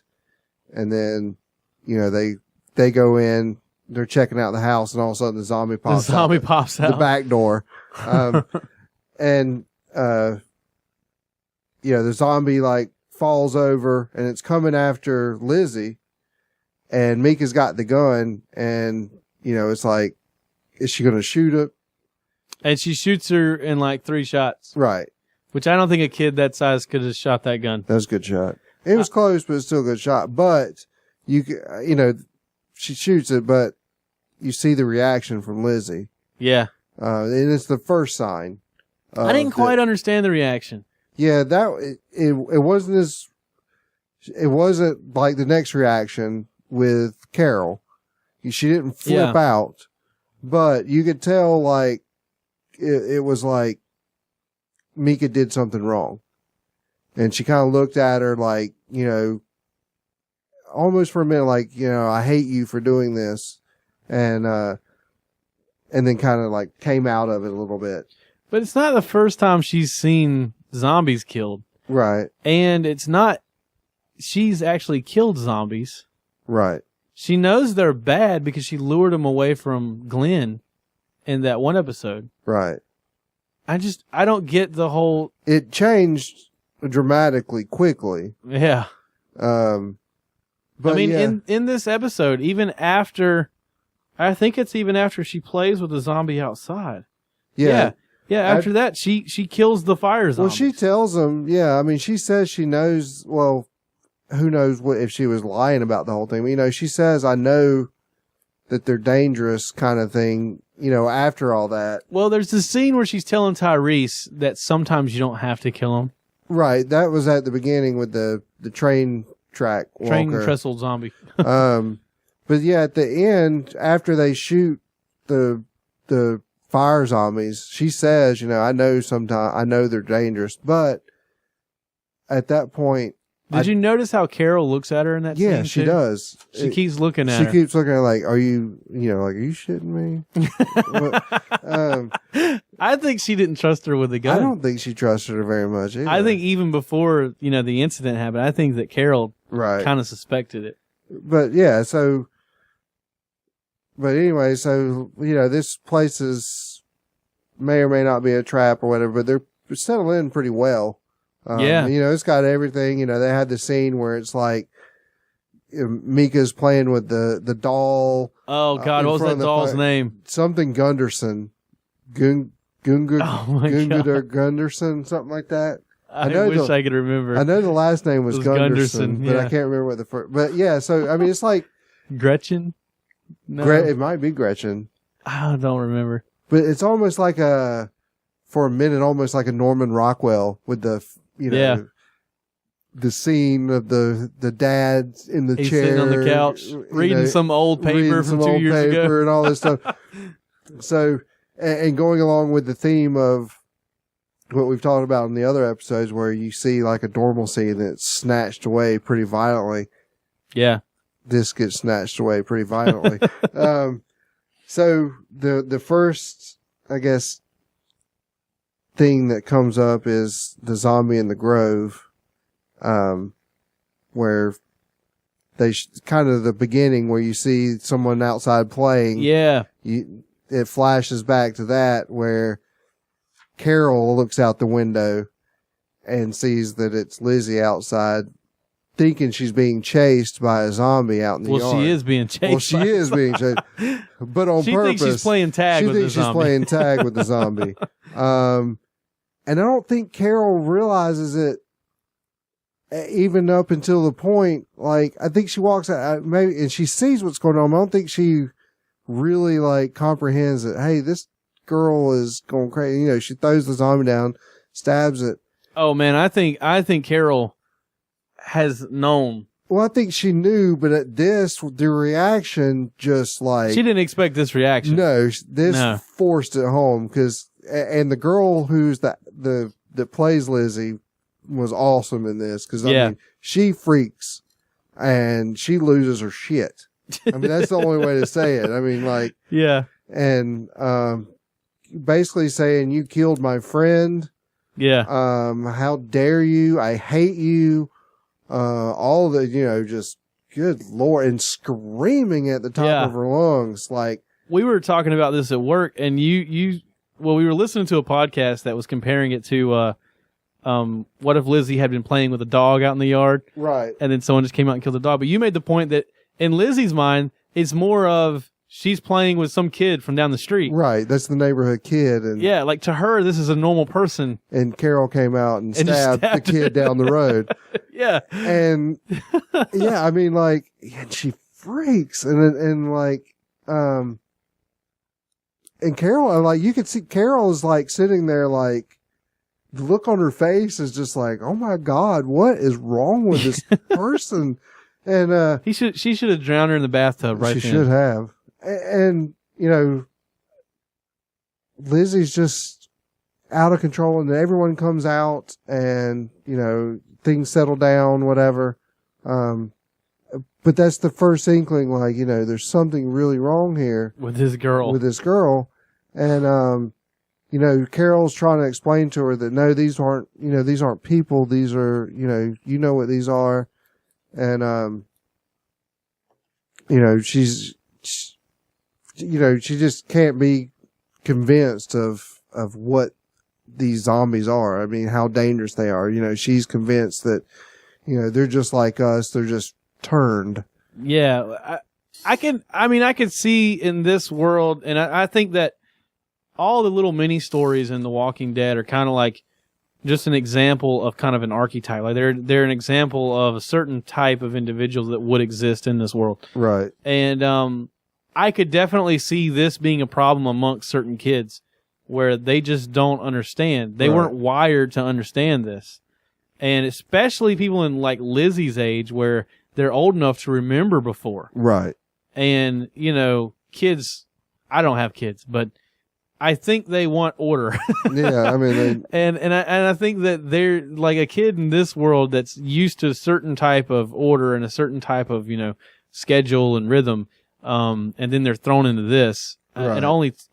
and then, they go in. They're checking out the house, and all of a sudden the zombie pops out. The back door. And, the zombie, falls over, and it's coming after Lizzie, and Mika's got the gun, and, it's like, is she going to shoot it? And she shoots her in, 3 shots. Right. Which I don't think a kid that size could have shot that gun. That was a good shot. It was close, but it's still a good shot. But, she shoots it, but you see the reaction from Lizzie. Yeah. And it's the first sign. I didn't quite understand the reaction. Yeah, it wasn't like the next reaction with Carol. She didn't flip out, but you could tell it was like Mika did something wrong. And she kind of looked at her almost for a minute, I hate you for doing this. And then kind of came out of it a little bit. But it's not the first time she's seen zombies killed. Right. And she's actually killed zombies. Right. She knows they're bad because she lured them away from Glenn in that one episode. Right. I don't get the whole... It changed dramatically quickly. Yeah. But in this episode, even after... I think it's even after she plays with the zombie outside. Yeah. Yeah, after that, she kills the fire zombie. Well, she tells him, she says she knows, who knows if she was lying about the whole thing. She says, I know that they're dangerous kind of thing, after all that. Well, there's this scene where she's telling Tyrese that sometimes you don't have to kill them. Right. That was at the beginning with the train track walker. Train trestle zombie. But yeah, at the end, after they shoot the fire zombies, she says, I know they're dangerous, but at that point, did you notice how Carol looks at her in that scene? Yeah, she does. She keeps looking at her. She keeps looking at her like, are you shitting me? I think she didn't trust her with the gun. I don't think she trusted her very much either. I think even before, the incident happened, I think that Carol kind of suspected it. But yeah, but anyway, this place may or may not be a trap or whatever, but they're settled in pretty well. It's got everything. They had the scene where it's like Mika's playing with the doll. Oh God, what was that doll's name? Something Gunderson. Gunderson, something like that. I wish I could remember. I know the last name was Gunderson, but I can't remember what the first. But yeah, so I mean, it's like Gretchen. No, it might be Gretchen. I don't remember. But it's almost like for a minute, almost like a Norman Rockwell with the the scene of the dad in the He's chair sitting on the couch reading some old paper from 2 years ago and all this stuff. So, and going along with the theme of what we've talked about in the other episodes, where you see like a normalcy that's snatched away pretty violently. Yeah, this gets snatched away pretty violently. So the first, I guess, thing that comes up is the zombie in the grove, where they kind of the beginning where you see someone outside playing. Yeah. It flashes back to that where Carol looks out the window and sees that it's Lizzie outside, thinking she's being chased by a zombie out in the yard. Well, she is being chased. Well, she is being chased, but on purpose. She thinks she's playing tag with the zombie. She thinks she's playing tag with the zombie. And I don't think Carol realizes it even up until the point, like, I think she walks out, maybe, and she sees what's going on. I don't think she really, like, comprehends that, hey, this girl is going crazy. She throws the zombie down, stabs it. Oh, man, I think Carol has known. Well, I think she knew, but at this, the reaction just like... She didn't expect this reaction. No, this forced it home, and the girl who's that plays Lizzie was awesome in this, because I mean, she freaks and she loses her shit. I mean, that's the only way to say it. I mean, like, yeah, and basically saying, you killed my friend. Yeah. How dare you? I hate you. All the, just good Lord, and screaming at the top of her lungs. Like, we were talking about this at work, and we were listening to a podcast that was comparing it to, what if Lizzie had been playing with a dog out in the yard? Right. And then someone just came out and killed the dog. But you made the point that in Lizzie's mind, it's more of she's playing with some kid from down the street. Right. That's the neighborhood kid. And yeah, like to her, this is a normal person. And Carol came out and stabbed the kid down the road. Yeah. And yeah, I mean, like, and she freaks. And like, and Carol, like, you could see Carol is like sitting there, like, the look on her face is just like, oh my God, what is wrong with this person? And she should have drowned her in the bathtub right She then. should have. And Lizzie's just out of control, and everyone comes out, and things settle down, whatever. But that's the first inkling, like, there's something really wrong here with this girl. And Carol's trying to explain to her that no, these aren't people. These are, what these are. And, she just can't be convinced of what these zombies are. I mean, how dangerous they are. She's convinced that, they're just like us. They're just turned. Yeah. I could see in this world, and I think that all the little mini stories in The Walking Dead are kind of like just an example of kind of an archetype. Like they're an example of a certain type of individuals that would exist in this world. Right. And I could definitely see this being a problem amongst certain kids where they just don't understand. They weren't wired to understand this. And especially people in like Lizzie's age where they're old enough to remember before. Right. And, kids I don't have kids, but I think they want order. Yeah, I mean, and I think that they're like a kid in this world that's used to a certain type of order and a certain type of, schedule and rhythm. And then they're thrown into this, right.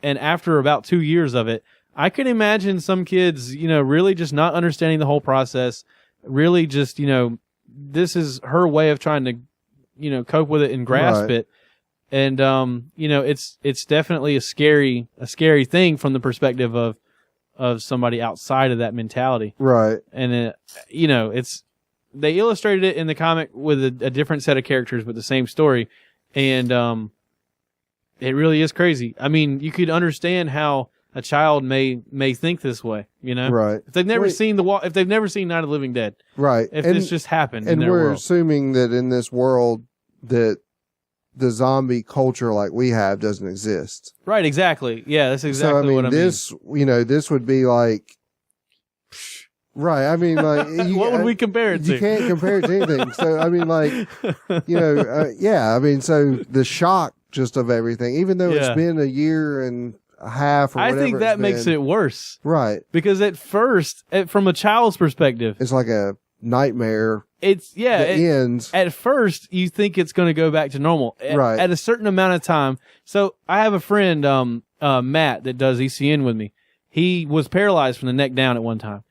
and after about 2 years of it, I can imagine some kids, really just not understanding the whole process, really just, this is her way of trying to, cope with it and grasp it. And, it's definitely a scary thing from the perspective of somebody outside of that mentality. Right. And, they illustrated it in the comic with a different set of characters, but the same story. And, it really is crazy. I mean, you could understand how a child may think this way, Right. If they've never seen if they've never seen Night of the Living Dead. Right. If this just happened in and their we're world. assuming that in this world that the zombie culture like we have doesn't exist. Right, exactly. Yeah, that's exactly what I mean. This would be like, right. I mean, like, what would we compare it to? You can't compare it to anything. So, I mean, like, yeah, I mean, so the shock just of everything, even though it's been a year and a half or whatever. I think that makes it worse. Right. Because at first, from a child's perspective, it's like a nightmare. It ends. At first, you think it's going to go back to normal. Right. At a certain amount of time. So I have a friend, Matt, that does ECN with me. He was paralyzed from the neck down at one time.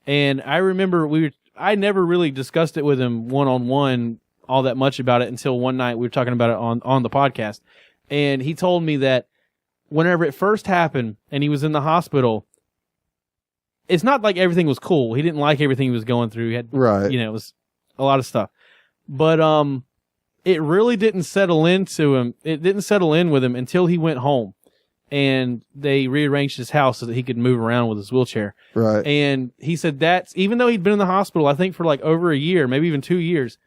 And I remember I never really discussed it with him one-on-one all that much about it until one night we were talking about it on the podcast. And he told me that whenever it first happened and he was in the hospital, it's not like everything was cool. He didn't like everything he was going through. He had, it was a lot of stuff. But it really didn't settle into him. It didn't settle in with him until he went home. And they rearranged his house so that he could move around with his wheelchair. Right. And he said even though he'd been in the hospital, I think for like over a year, maybe even 2 years,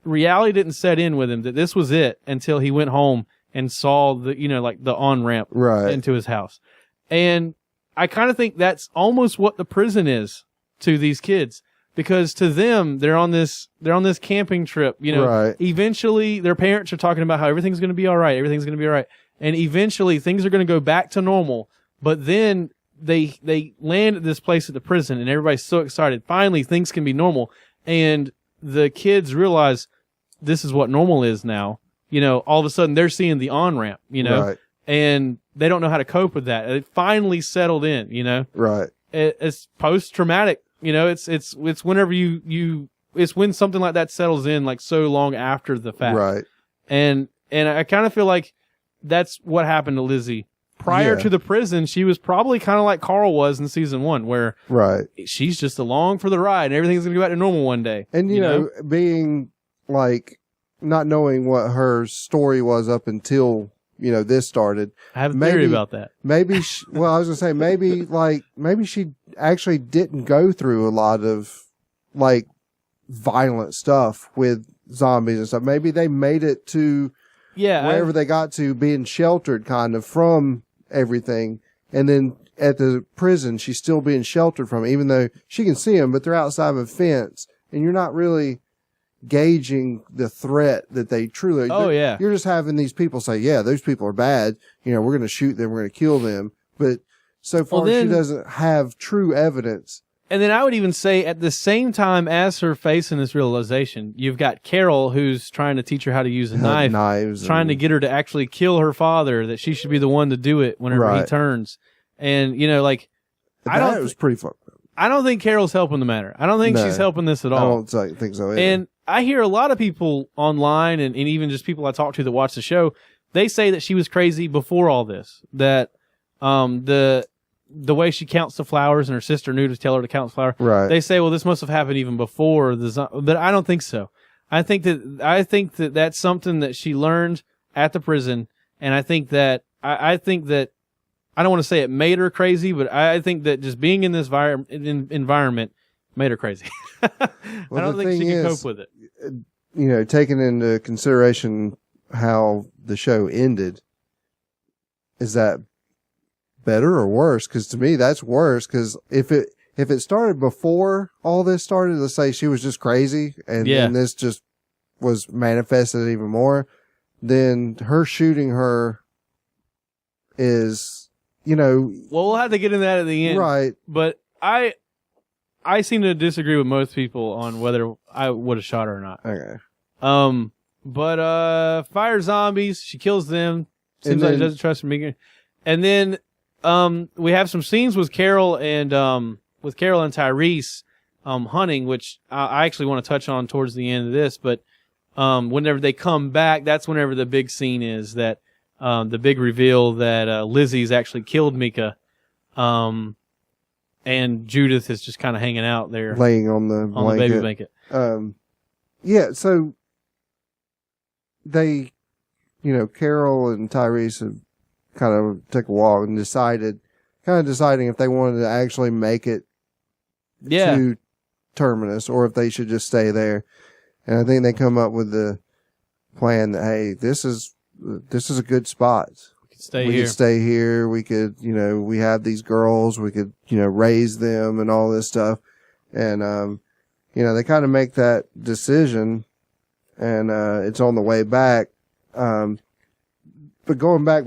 reality didn't set in with him that this was it until he went home and saw the, like the on-ramp into his house. And I kind of think that's almost what the prison is to these kids, because to them, they're on this camping trip, eventually their parents are talking about how everything's going to be all right. Everything's going to be all right. And eventually things are going to go back to normal. But then they land at this place at the prison and everybody's so excited. Finally, things can be normal. And the kids realize this is what normal is now. All of a sudden they're seeing the on-ramp, and they don't know how to cope with that. It finally settled in, Right. It's post-traumatic, it's whenever it's when something like that settles in, like so long after the fact. Right. And I kind of feel like that's what happened to Lizzie. Prior to the prison, she was probably kind of like Carl was in season 1, where she's just along for the ride and everything's going to go back to normal one day. And, you know, being like not knowing what her story was up until, this started. I have a theory about that. Maybe, I was going to say, maybe she actually didn't go through a lot of like violent stuff with zombies and stuff. Maybe they made it to wherever they got to, being sheltered kind of from everything. And then at the prison, she's still being sheltered from it, even though she can see them, but they're outside of a fence and you're not really gauging the threat that they truly you're just having these people say, those people are bad, we're going to shoot them, we're going to kill them, but so far she doesn't have true evidence. And then I would even say, at the same time as her facing this realization, you've got Carol, who's trying to teach her how to use a knife, trying to get her to actually kill her father, that she should be the one to do it whenever he turns. And it was pretty fucked up. I don't think Carol's helping the matter. I don't think she's helping this at all. I don't think so either. And I hear a lot of people online and even just people I talk to that watch the show, they say that she was crazy before all this. That the way she counts the flowers and her sister knew to tell her to count the flowers. Right. They say, well, this must have happened even before but I don't think so. I think that that's something that she learned at the prison, and I think that I don't want to say it made her crazy, but I think that just being in this environment made her crazy. I don't think she can cope with it. Taking into consideration how the show ended, is that better or worse? Because to me, that's worse. Because if it started before all this started, let's say she was just crazy, and then this just was manifested even more, then her shooting her is, you know. Well, we'll have to get into that at the end. Right. But I seem to disagree with most people on whether I would have shot her or not. Okay. But fire zombies, she kills them. Seems like she doesn't trust me. And then we have some scenes with Carol and Tyrese hunting, which I actually want to touch on towards the end of this. But whenever they come back, that's whenever the big scene is, that the big reveal that Lizzie's actually killed Mika, and Judith is just kind of hanging out there, laying on the baby blanket. Yeah, so they, Carol and Tyrese have kind of took a walk and deciding if they wanted to actually make it to Terminus or if they should just stay there. And I think they come up with the plan that, hey, this is a good spot. We could stay here. We could, we have these girls. We could, raise them and all this stuff. And, they kind of make that decision, and it's on the way back. But going back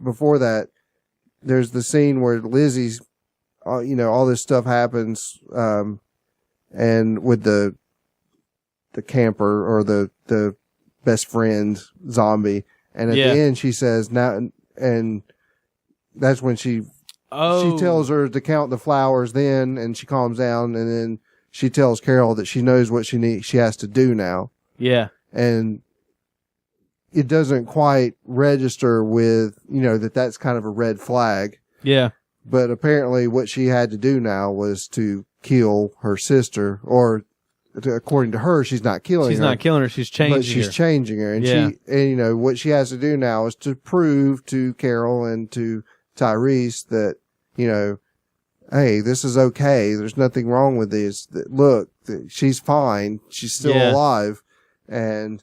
before that, there's the scene where Lizzie's, all this stuff happens, and with the camper or the best friend zombie, and at the end she says now, and that's when she tells her to count the flowers then, and she calms down, and then she tells Carol that she knows what she has to do now. Yeah. And it doesn't quite register with, that's kind of a red flag. Yeah. But apparently what she had to do now was to kill her sister, or according to her, she's not killing her. She's not killing her. She's changing her. But she's changing her. And what she has to do now is to prove to Carol and to Tyrese that, hey, this is okay. There's nothing wrong with this. Look, she's fine. She's still alive. And,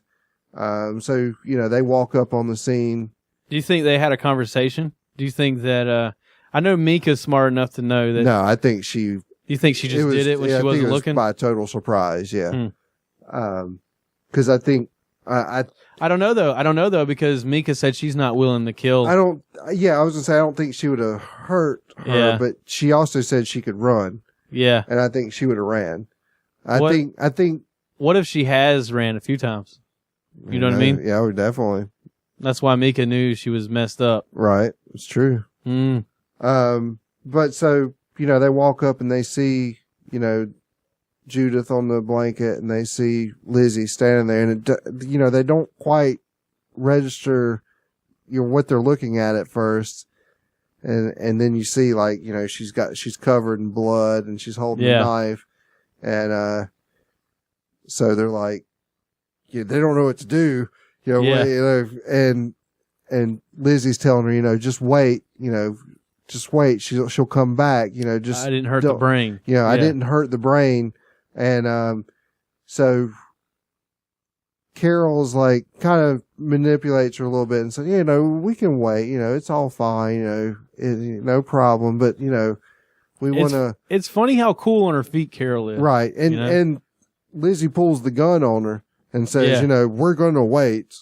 so, they walk up on the scene. Do you think they had a conversation? Do you think that, I know Mika's smart enough to know that. No, I think she. You think she just did it when she wasn't looking? By total surprise, yeah. Cause I think, I don't know though, because Mika said she's not willing to kill. I was gonna say, I don't think she would have hurt her, but she also said she could run. Yeah. And I think she would have ran. I think. What if she has ran a few times? You know what I mean? Yeah, definitely. That's why Mika knew she was messed up. Right. It's true. But so, they walk up and they see, Judith on the blanket, and they see Lizzie standing there, and they don't quite register, what they're looking at first. And then you see, like, she's covered in blood and she's holding a knife. And, so they're like, they don't know what to do, and Lizzie's telling her, just wait, she'll come back, I didn't hurt the brain. I didn't hurt the brain. And, so Carol's like kind of manipulates her a little bit and says, we can wait, it's all fine, no problem. But, we want to. It's funny how cool on her feet Carol is. Right. And Lizzie pulls the gun on her and says, we're going to wait.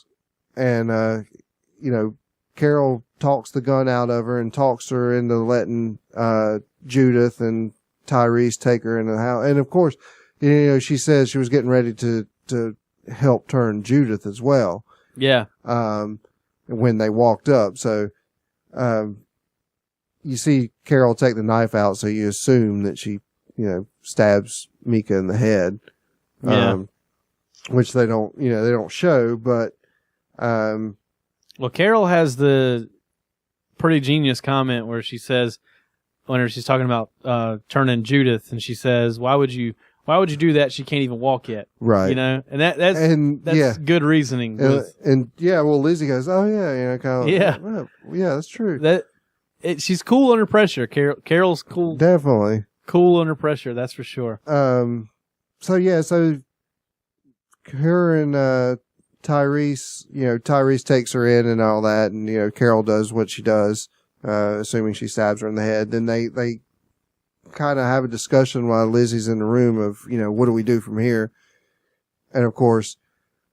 And, Carol talks the gun out of her and talks her into letting, Judith and Tyrese take her into the house. And of course, she says she was getting ready to help turn Judith as well. Yeah. When they walked up. So, you see Carol take the knife out, so you assume that she, stabs Mika in the head. Which they don't, they don't show, but, well, Carol has the pretty genius comment where she says, whenever she's talking about, turning Judith, and she says, why would you do that? She can't even walk yet. Right. And that's good reasoning. Well, Lizzie goes, oh yeah, kind of. Yeah. Well, yeah, that's true. She's cool under pressure. Carol's cool. Definitely. Cool under pressure. That's for sure. So her and, Tyrese, Tyrese takes her in and all that, and, Carol does what she does, assuming she stabs her in the head. Then they kind of have a discussion while Lizzie's in the room of, what do we do from here? And of course,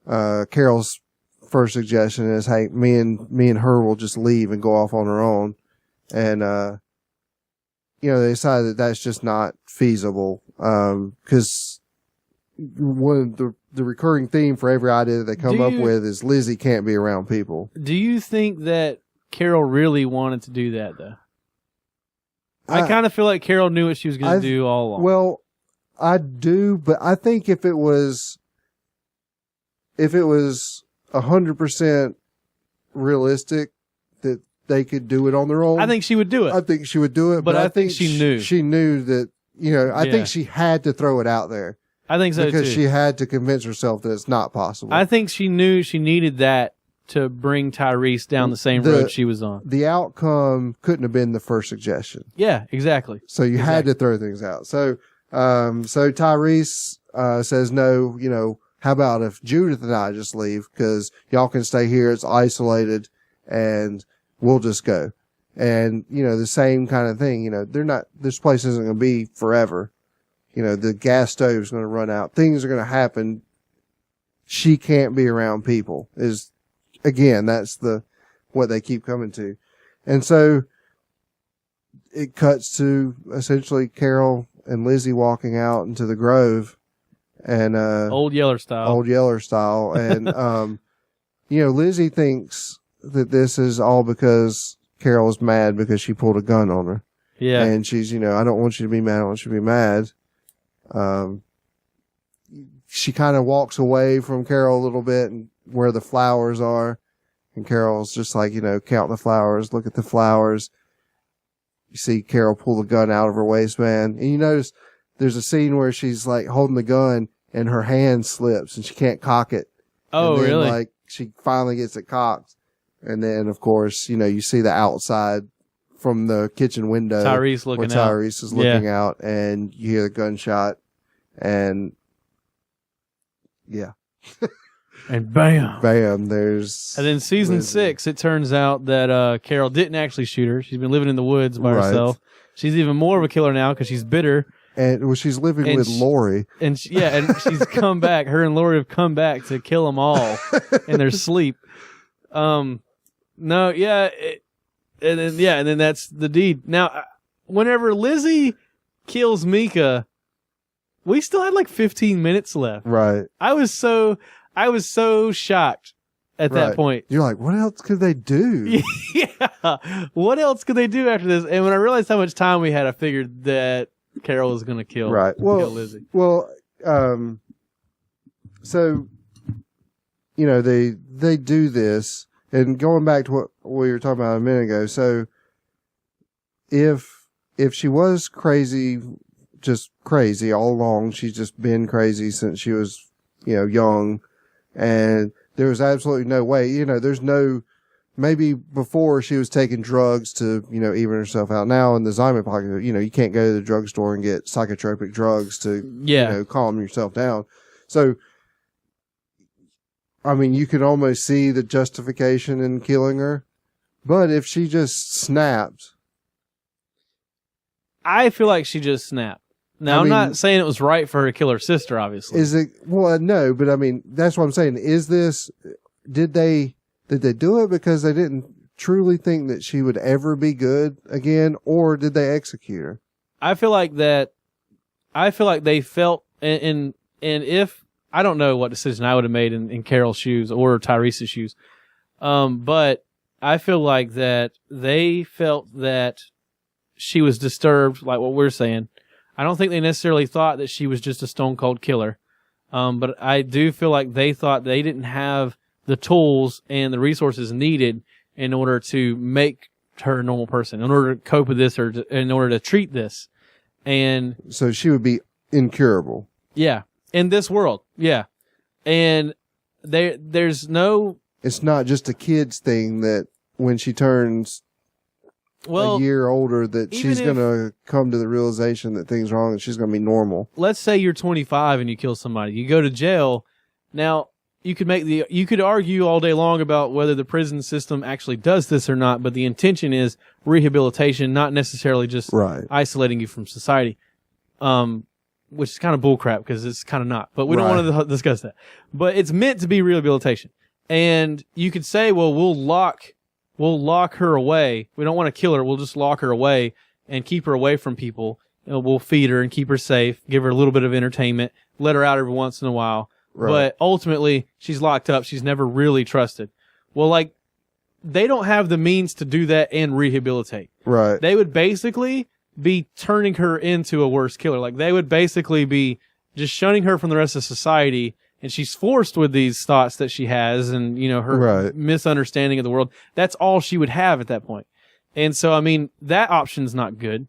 Carol's first suggestion is, hey, me and her will just leave and go off on our own. And, you know, they decided that that's just not feasible. Cause one of the recurring theme for every idea that they come up with is Lizzie can't be around people. Do you think that Carol really wanted to do that though? I kind of feel like Carol knew what she was going to do all along. Well, I do, but I think if it was 100% realistic that they could do it on their own, I think she would do it. I think she would do it, but I think she knew. She knew that, you know, I think she had to throw it out there. I think so because too. she had to convince herself that it's not possible. I think she knew she needed that to bring Tyrese down the same road she was on. The outcome couldn't have been the first suggestion. Yeah, exactly. So you had to throw things out. So Tyrese says, no, you know, how about if Judith and I just leave, because y'all can stay here, it's isolated, and we'll just go. And, you know, the same kind of thing, you know, this place isn't going to be forever. You know, the gas stove's going to run out. Things are going to happen. She can't be around people again, that's what they keep coming to. And so it cuts to essentially Carol and Lizzie walking out into the grove and, Old Yeller style. And, you know, Lizzie thinks that this is all because Carol's mad because she pulled a gun on her. Yeah. And she's, you know, I don't want you to be mad. I want you to be mad. She kind of walks away from Carol a little bit and where the flowers are. And Carol's just like, you know, count the flowers, look at the flowers. You see Carol pull the gun out of her waistband. And you notice there's a scene where she's like holding the gun and her hand slips and she can't cock it. Oh, and then, really? Like she finally gets it cocked. And then of course, you know, you see the outside from the kitchen window. Tyrese looking where out. Tyrese is looking out and you hear the gunshot and yeah. And bam. Bam, there's... And then season 6, it turns out that Carol didn't actually shoot her. She's been living in the woods by herself. She's even more of a killer now because she's bitter. And well, she's living with Lori. And and she's come back. Her and Lori have come back to kill them all in their sleep. And then that's the deed. Now, whenever Lizzie kills Mika, we still had like 15 minutes left. Right. I was so shocked at that point. You're like, what else could they do? Yeah. What else could they do after this? And when I realized how much time we had, I figured that Carol was going to kill Lizzie. Well, so, you know, they do this, and going back to what we were talking about a minute ago. So if she was crazy, just crazy all along, she's just been crazy since she was, you know, young. And there was absolutely no way, you know, maybe before she was taking drugs to, you know, even herself out. Now in the zombie apocalypse, you know, you can't go to the drugstore and get psychotropic drugs to, you know, calm yourself down. So, I mean, you could almost see the justification in killing her. But if she just snapped. I feel like she just snapped. Now, I'm not saying it was right for her to kill her sister, obviously. Is it? Well, no, but I mean, that's what I'm saying. Did they do it because they didn't truly think that she would ever be good again, or did they execute her? I feel like they felt, and if, I don't know what decision I would have made in Carol's shoes or Tyrese's shoes, but I feel like that they felt that she was disturbed, like what we're saying. I don't think they necessarily thought that she was just a stone cold killer. But I do feel like they thought they didn't have the tools and the resources needed in order to make her a normal person, in order to cope with this or in order to treat this. And so she would be incurable. Yeah. In this world. Yeah. And there's no... It's not just a kid's thing that when she turns a year older that she's going to come to the realization that things are wrong and she's going to be normal. Let's say you're 25 and you kill somebody. You go to jail. Now, you could argue all day long about whether the prison system actually does this or not, but the intention is rehabilitation, not necessarily just isolating you from society. Which is kind of bullcrap because it's kind of not. But we don't want to discuss that. But it's meant to be rehabilitation. And you could say, well, we'll lock her away. We don't want to kill her. We'll just lock her away and keep her away from people. We'll feed her and keep her safe, give her a little bit of entertainment, let her out every once in a while. Right. But ultimately, she's locked up. She's never really trusted. Well, like, they don't have the means to do that and rehabilitate. Right. They would basically be turning her into a worse killer. Like, they would basically be just shunning her from the rest of society, and she's forced with these thoughts that she has and, her misunderstanding of the world. That's all she would have at that point. And so, I mean, that option's not good.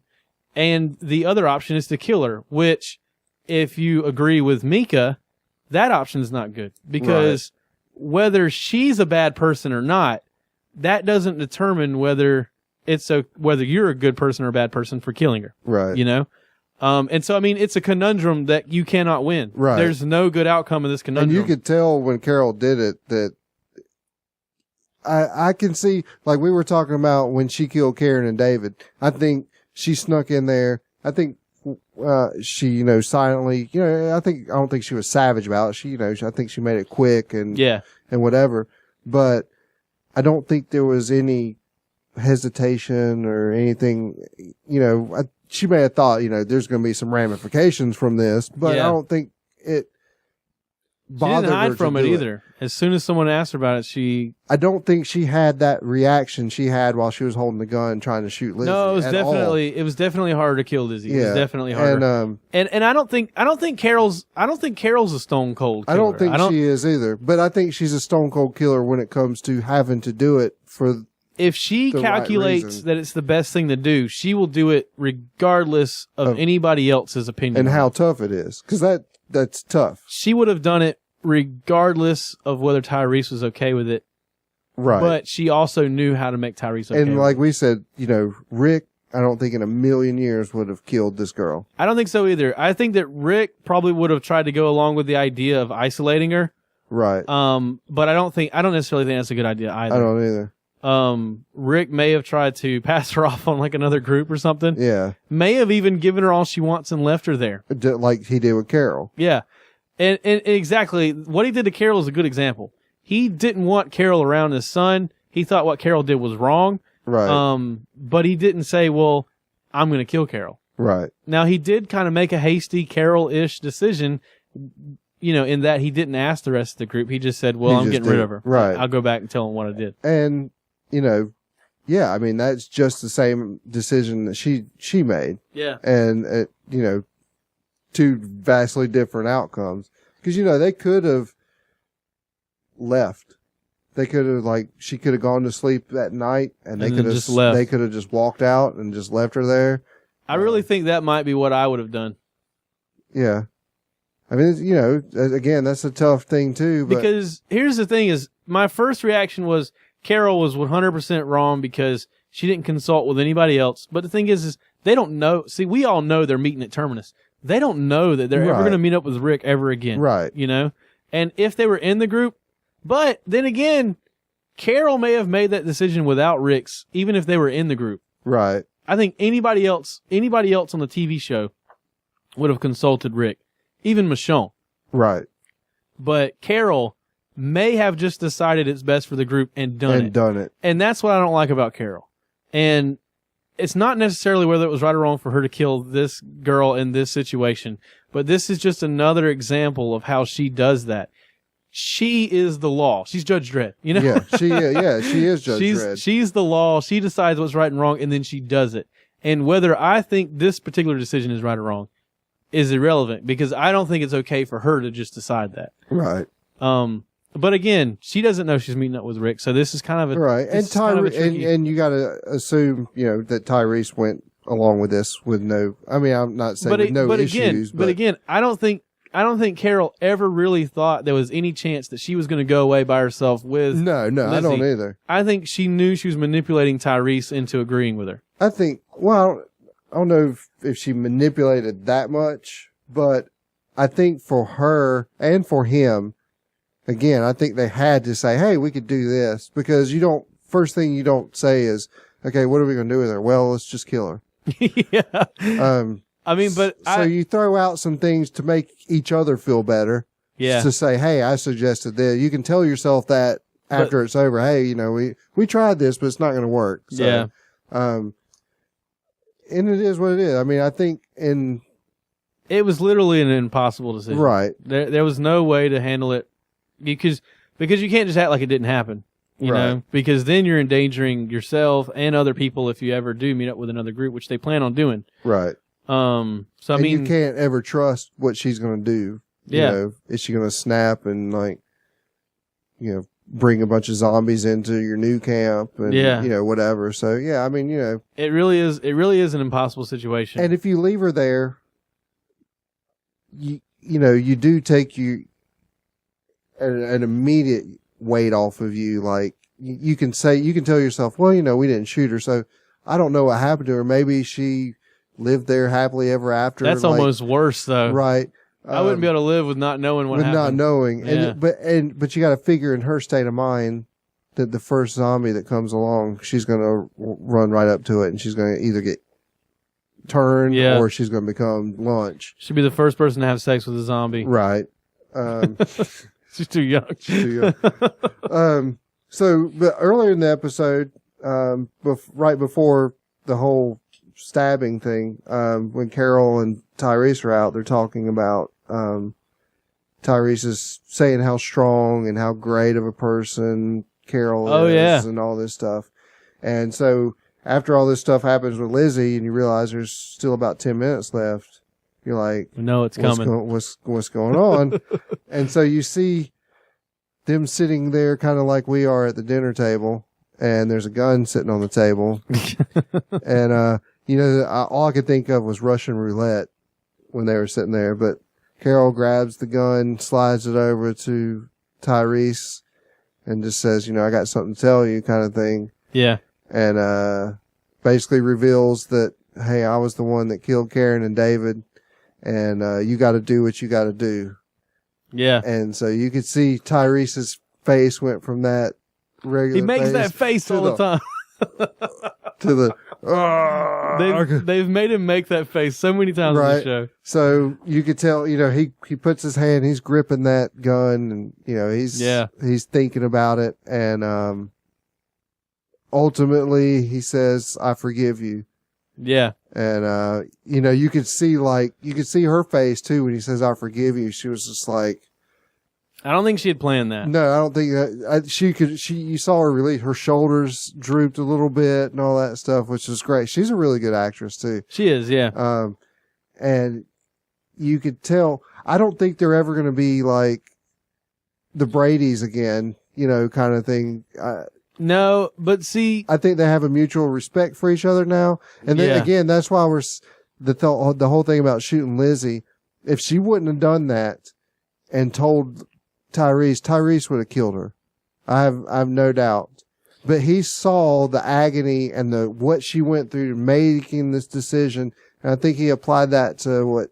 And the other option is to kill her, which, if you agree with Mika, that option's not good. Because whether she's a bad person or not, that doesn't determine whether you're a good person or a bad person for killing her. Right. And so, I mean, it's a conundrum that you cannot win. Right. There's no good outcome of this conundrum. And you could tell when Carol did it that I can see, like we were talking about when she killed Karen and David, I think she snuck in there. I think, she, silently, I don't think she was savage about it. She, I think she made it quick and whatever. But I don't think there was any hesitation or anything, she may have thought, there's going to be some ramifications from this, but I don't think it bothered her. She didn't hide from it either. As soon as someone asked her about it, I don't think she had that reaction she had while she was holding the gun trying to shoot Lizzy. No, it was definitely harder to kill Lizzy. Yeah. It was definitely harder. And I don't think Carol's a stone cold killer. I don't think she is either, but I think she's a stone cold killer when it comes to having to do it for. If she calculates that it's the best thing to do, she will do it regardless of anybody else's opinion. And how tough it is. Because that's tough. She would have done it regardless of whether Tyrese was okay with it. Right. But she also knew how to make Tyrese okay. And like we said, Rick, I don't think in a million years would have killed this girl. I don't think so either. I think that Rick probably would have tried to go along with the idea of isolating her. Right. But I don't necessarily think that's a good idea either. I don't either. Rick may have tried to pass her off on like another group or something. Yeah. May have even given her all she wants and left her there. Like he did with Carol. Yeah. And exactly what he did to Carol is a good example. He didn't want Carol around his son. He thought what Carol did was wrong. Right. But he didn't say, well, I'm going to kill Carol. Right. Now he did kind of make a hasty Carol-ish decision, in that he didn't ask the rest of the group. He just said, well, I'm getting rid of her. Right. I'll go back and tell him what I did. And, yeah, I mean, that's just the same decision that she made. Yeah. And, two vastly different outcomes. Because, they could have left. They could have, she could have gone to sleep that night and they could have just left. They could have just walked out and just left her there. I really think that might be what I would have done. Yeah. I mean, again, that's a tough thing too. But because here's the thing is, my first reaction was Carol was 100% wrong because she didn't consult with anybody else. But the thing is they don't know. See, we all know they're meeting at Terminus. They don't know that they're ever going to meet up with Rick ever again. Right. And if they were in the group, but then again, Carol may have made that decision without Rick's, even if they were in the group. Right. I think anybody else on the TV show would have consulted Rick, even Michonne. Right. But Carol may have just decided it's best for the group and done it. And that's what I don't like about Carol. And it's not necessarily whether it was right or wrong for her to kill this girl in this situation, but this is just another example of how she does that. She is the law. She's Judge Dredd, Yeah, she is Judge Dredd. She's the law. She decides what's right and wrong, and then she does it. And whether I think this particular decision is right or wrong is irrelevant, because I don't think it's okay for her to just decide that. Right. But again, she doesn't know she's meeting up with Rick, so this is kind of a right. And and you got to assume that Tyrese went along with this with no. I mean, I'm not saying with no issues. But again, I don't think Carol ever really thought there was any chance that she was going to go away by herself with. No, Lizzy. I don't either. I think she knew she was manipulating Tyrese into agreeing with her. I think. Well, I don't know if she manipulated that much, but I think for her and for him. Again, I think they had to say, hey, we could do this, because first thing you don't say is, okay, what are we going to do with her? Well, let's just kill her. Yeah. I mean, but so you throw out some things to make each other feel better. Yeah. To say, hey, I suggested this. You can tell yourself that after it's over, hey, you know, we tried this, but it's not going to work. So, yeah. And it is what it is. I mean, I think it was literally an impossible decision. Right. There was no way to handle it because you can't just act like it didn't happen. You know, because then you're endangering yourself and other people if you ever do meet up with another group, which they plan on doing. Right. So I mean, you can't ever trust what she's going to do. You know, is she going to snap and like, you know, bring a bunch of zombies into your new camp and you know, whatever. So yeah, I mean, you know, it really is an impossible situation. And if you leave her there, you know, you do take an immediate weight off of you. Like you can tell yourself, well, you know, we didn't shoot her, so I don't know what happened to her. Maybe she lived there happily ever after. That's almost worse, though. Right. I wouldn't be able to live with not knowing what happened. With not knowing. Yeah. But you got to figure in her state of mind that the first zombie that comes along, she's going to run right up to it and she's going to either get turned or she's going to become lunch. She'd be the first person to have sex with a zombie. Right. She's too young. But earlier in the episode, right before the whole stabbing thing, when Carol and Tyrese are out, they're talking about, Tyrese is saying how strong and how great of a person Carol is and all this stuff. And so after all this stuff happens with Lizzie and you realize there's still about 10 minutes left, you're like, no, it's coming. What's going on? And so you see them sitting there kind of like we are at the dinner table, and there's a gun sitting on the table. And, you know, all I could think of was Russian roulette when they were sitting there. But Carol grabs the gun, slides it over to Tyrese, and just says, you know, I got something to tell you kind of thing. Yeah. And basically reveals that, hey, I was the one that killed Karen and David, and you got to do what you got to do. Yeah. And so you could see Tyrese's face went from that regular He makes that face all the time. To the... They've made him make that face so many times in the show. So you could tell, you know, he puts his hand, he's gripping that gun, and, you know, he's thinking about it. And ultimately, he says, I forgive you. Yeah. And, you know, you could see her face too when he says, I forgive you. She was just like, I don't think she had planned that. No, I don't think that you saw her release, her shoulders drooped a little bit and all that stuff, which is great. She's a really good actress too. She is, yeah. And you could tell, I don't think they're ever going to be like the Bradys again, you know, kind of thing. No, but see, I think they have a mutual respect for each other now. And then again, that's why the whole thing about shooting Lizzie. If she wouldn't have done that and told Tyrese would have killed her. I have no doubt. But he saw the agony and what she went through making this decision. And I think he applied that to what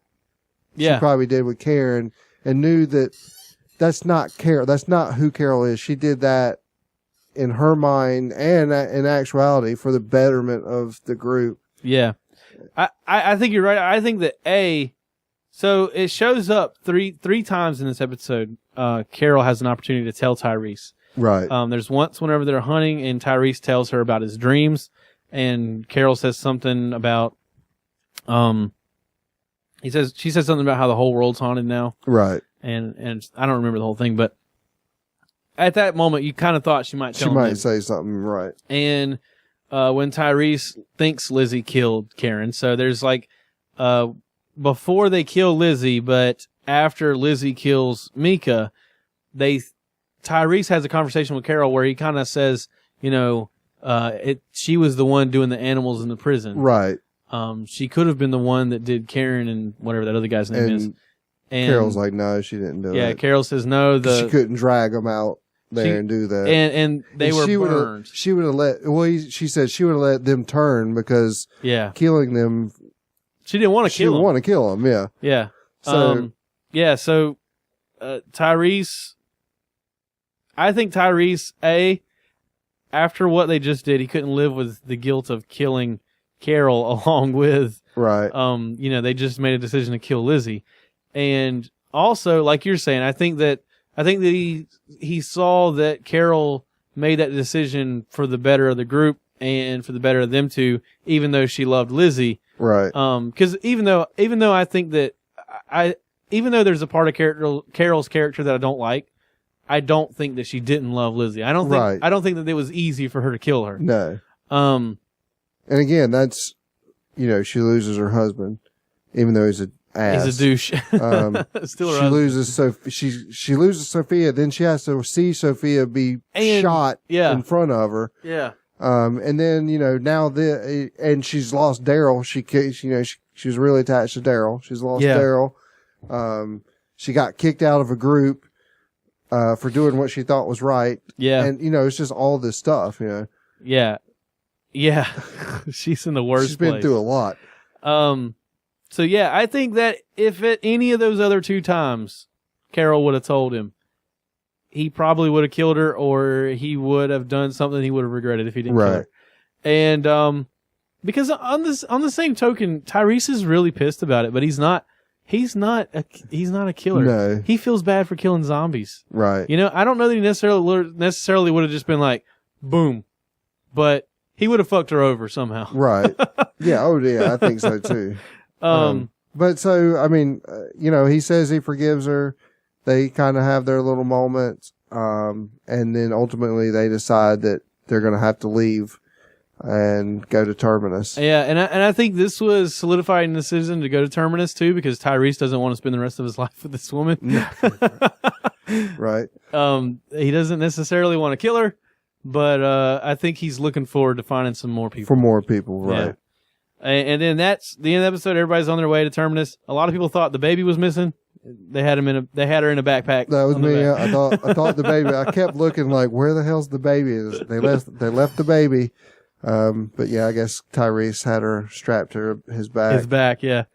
she probably did with Karen and knew that that's not Carol. That's not who Carol is. She did that in her mind and in actuality for the betterment of the group. Yeah. I think you're right. I think that so it shows up three times in this episode. Carol has an opportunity to tell Tyrese. Right. There's once whenever they're hunting and Tyrese tells her about his dreams and Carol says something about, she says something about how the whole world's haunted now. Right. And I don't remember the whole thing, but at that moment you kind of thought she might tell him. She might say something, right. And, when Tyrese thinks Lizzie killed Karen, so there's like, before they kill Lizzie, but after Lizzie kills Mika, Tyrese has a conversation with Carol where he kind of says, you know, she was the one doing the animals in the prison. Right. She could have been the one that did Karen and whatever that other guy's name is. And Carol's like, no, she didn't do it. Yeah, Carol says no. She couldn't drag them out there and do that. And they were burned. She would have she said she would have let them turn because killing them. She didn't want to kill them. She didn't want to kill them, yeah. Yeah. So, Tyrese, I think Tyrese, after what they just did, he couldn't live with the guilt of killing Carol along with, right. You know, they just made a decision to kill Lizzie. And also, like you're saying, I think that he saw that Carol made that decision for the better of the group and for the better of them two, even though she loved Lizzie. Right. Because even though I think that even though there's a part of Carol's character that I don't like, I don't think that she didn't love Lizzie. I don't think that it was easy for her to kill her. No. And again, that's, she loses her husband, even though he's an ass. He's a douche. Still she loses she loses Sophia, then she has to see Sophia be shot in front of her. Yeah. And then, now and she's lost Daryl. She was really attached to Daryl. She's lost Daryl. She got kicked out of a group, for doing what she thought was right. Yeah. And, it's just all this stuff, Yeah. Yeah. She's in the worst She's been place. through a lot. So yeah, I think that if at any of those other 2 times Carol would have told him, he probably would have killed her, or he would have done something he would have regretted if he didn't kill her. And because on the same token, Tyrese is really pissed about it, but he's not a killer. No. He feels bad for killing zombies. Right. I don't know that he necessarily would have just been like, boom, but he would have fucked her over somehow. Right. Yeah. Oh yeah. I think so too. But so, I mean, he says he forgives her. They kind of have their little moments. And then ultimately they decide that they're going to have to leave and go to Terminus. Yeah. And I think this was solidifying the decision to go to Terminus too, because Tyrese doesn't want to spend the rest of his life with this woman. Right. He doesn't necessarily want to kill her, but, I think he's looking forward to finding some more people. For more people. Right. Yeah. And then that's the end of the episode. Everybody's on their way to Terminus. A lot of people thought the baby was missing. They had her in a backpack. That was me. I thought the baby. I kept looking like, where the hell's the baby? They left the baby. But yeah, I guess Tyrese had her strapped to his back. His back, yeah.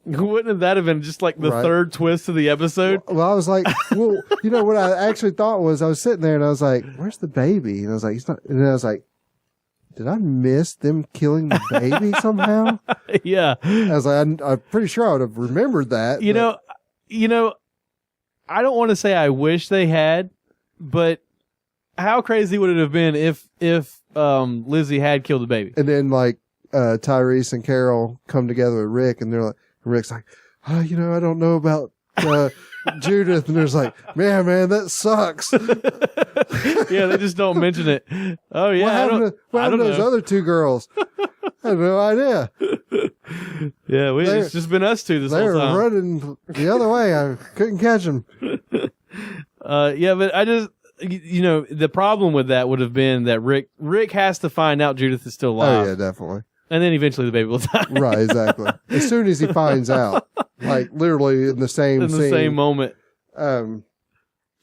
Wouldn't that have been just like the third twist of the episode? Well, I was like, what I actually thought was, I was sitting there and I was like, where's the baby? And I was like, he's not. And then I was like, did I miss them killing the baby somehow? Yeah. I was like, I'm pretty sure I would have remembered that. I don't want to say I wish they had, but how crazy would it have been if Lizzie had killed the baby? And then Tyrese and Carol come together with Rick, and they're like, Rick's like, I don't know about Judith, and there's like, man, that sucks. Yeah, they just don't mention it. Oh yeah, what happened to those other 2 girls? I have no idea. Yeah, it's just been us 2 this whole time. They were running the other way. I couldn't catch them. Yeah, but I just, the problem with that would have been that Rick has to find out Judith is still alive. Oh yeah, definitely. And then eventually the baby will die. Right, exactly. As soon as he finds out, like literally in the same scene. The same moment.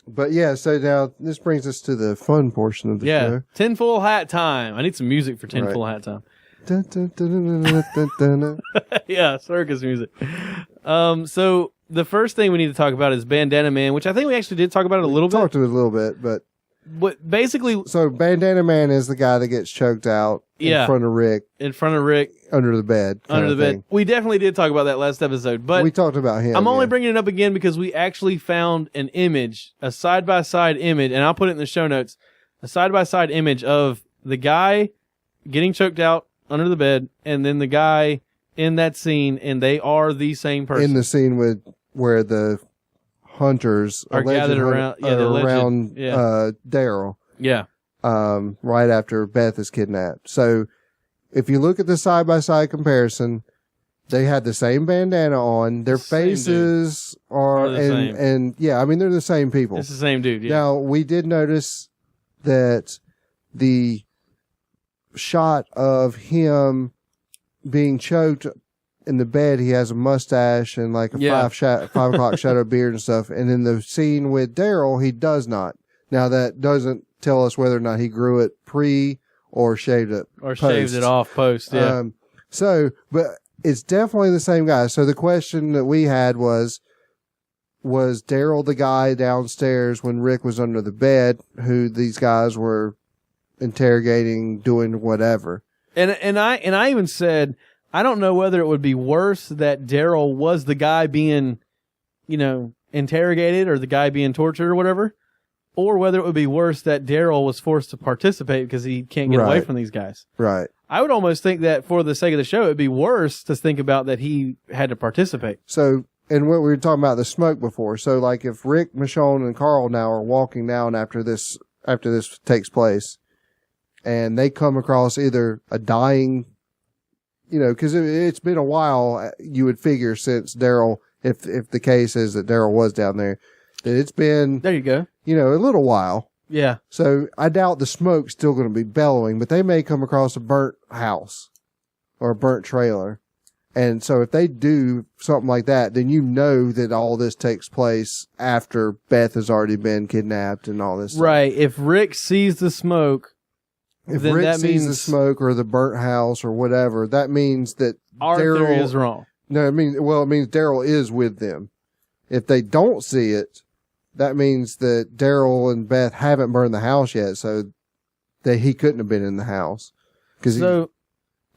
But yeah, so now this brings us to the fun portion of the show. Yeah, tinfoil hat time. I need some music for tinfoil hat time. Yeah, circus music. So the first thing we need to talk about is Bandana Man, which I think we actually did talk about it a little bit. Talked to it a little bit, but basically, so Bandana Man is the guy that gets choked out in front of Rick. Under the bed. Under the bed. We definitely did talk about that last episode, but we talked about him. I'm only bringing it up again because we actually found an image, a side-by-side image, and I'll put it in the show notes, a side-by-side image of the guy getting choked out under the bed, and then the guy in that scene, and they are the same person. In the scene where the hunters are gathered around Daryl. Yeah. Right after Beth is kidnapped. So if you look at the side-by-side comparison, they had the same bandana on. Their faces are the same. And yeah, I mean, they're the same people. It's the same dude. Yeah. Now, we did notice that the shot of him being choked in the bed, he has a mustache and like a 5 o'clock shadow beard and stuff. And in the scene with Daryl, he does not. Now that doesn't tell us whether or not he grew it pre or shaved it shaved it off post. Yeah. But it's definitely the same guy. So the question that we had was Daryl the guy downstairs when Rick was under the bed who these guys were interrogating, doing whatever? And I even said, I don't know whether it would be worse that Daryl was the guy being, interrogated or the guy being tortured or whatever. or whether it would be worse that Daryl was forced to participate because he can't get away from these guys. Right. I would almost think that for the sake of the show, it'd be worse to think about that he had to participate. So, and what we were talking about the smoke before. So, like, if Rick, Michonne, and Carl now are walking down after this takes place, and they come across either a dying, you know, because it's been a while, you would figure, since Daryl, if the case is that Daryl was down there, that it's been, there you go, you know, a little while. Yeah. So I doubt the smoke's still going to be bellowing, but they may come across a burnt house or a burnt trailer. And so if they do something like that, then you know that all this takes place after Beth has already been kidnapped and all this right. Stuff. If Rick sees the smoke, if Rick sees the smoke or the burnt house or whatever, that means that our theory is wrong. No, it means Daryl is with them. If they don't see it, that means that Daryl and Beth haven't burned the house yet, so that he couldn't have been in the house. So,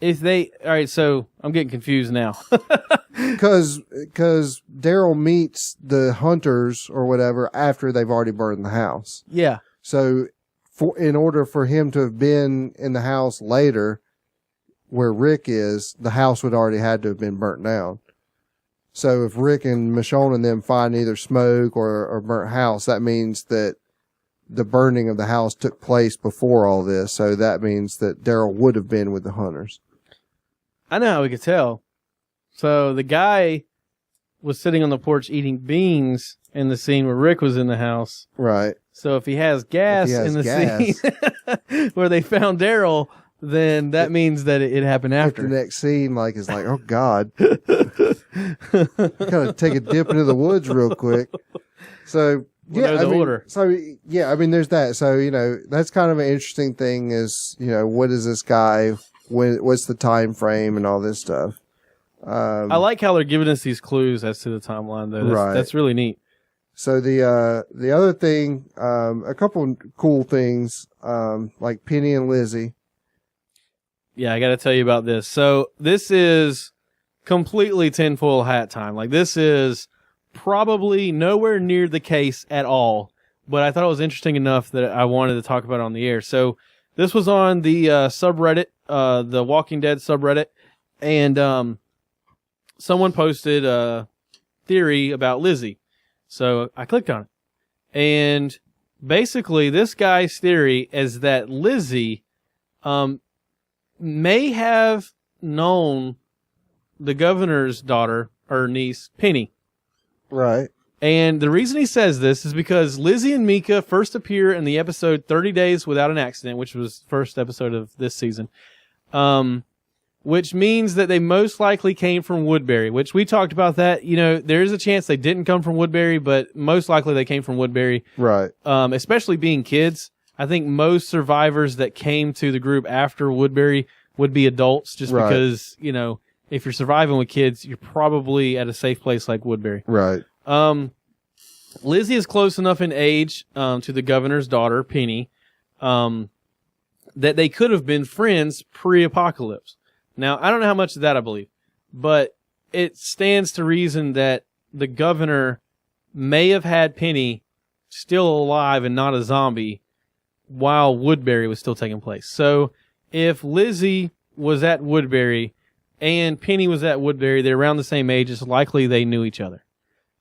if they, all right, so I'm getting confused now. Because Daryl meets the hunters or whatever after they've already burned the house. Yeah. So, in order for him to have been in the house later, where Rick is, the house would already had to have been burnt down. So if Rick and Michonne and them find either smoke or burnt house, that means that the burning of the house took place before all this. So that means that Daryl would have been with the hunters. I know how we could tell. So the guy was sitting on the porch eating beans in the scene where Rick was in the house. Right. So if he has got in the scene where they found Daryl, then that means that it happened after. The next scene, is like, oh God, gotta take a dip into the woods real quick. So order. So yeah, I mean, there's that. So that's kind of an interesting thing. Is what is this guy? What's the time frame and all this stuff? I like how they're giving us these clues as to the timeline, though. That's really neat. So the other thing, a couple cool things, like Penny and Lizzie. Yeah, I got to tell you about this. So this is completely tinfoil hat time. This is probably nowhere near the case at all, but I thought it was interesting enough that I wanted to talk about it on the air. So this was on the subreddit, the Walking Dead subreddit, and someone posted a theory about Lizzie. So I clicked on it. And basically this guy's theory is that Lizzie may have known the governor's daughter or niece, Penny. Right. And the reason he says this is because Lizzie and Mika first appear in the episode 30 Days Without an Accident, which was the first episode of this season, which means that they most likely came from Woodbury, which we talked about that. There is a chance they didn't come from Woodbury, but most likely they came from Woodbury. Right. Especially being kids. I think most survivors that came to the group after Woodbury would be adults just because, if you're surviving with kids, you're probably at a safe place like Woodbury. Right. Lizzie is close enough in age to the governor's daughter, Penny, that they could have been friends pre-apocalypse. Now, I don't know how much of that I believe, but it stands to reason that the governor may have had Penny still alive and not a zombie while Woodbury was still taking place. So if Lizzie was at Woodbury and Penny was at Woodbury, they're around the same age, it's likely they knew each other.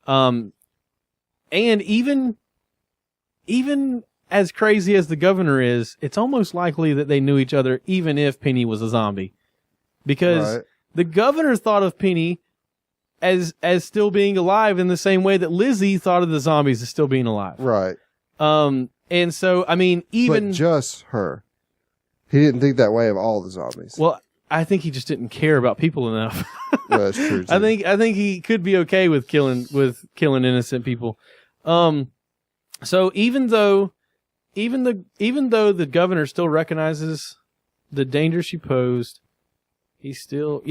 And even as crazy as the governor is, it's almost likely that they knew each other even if Penny was a zombie. Because the governor thought of Penny as still being alive in the same way that Lizzie thought of the zombies as still being alive. Right. And so, I mean, even... But just her. He didn't think that way of all the zombies. Well, I think he just didn't care about people enough. Well, that's true, too. I think he could be okay with killing innocent people. So even though the governor still recognizes the danger she posed, he still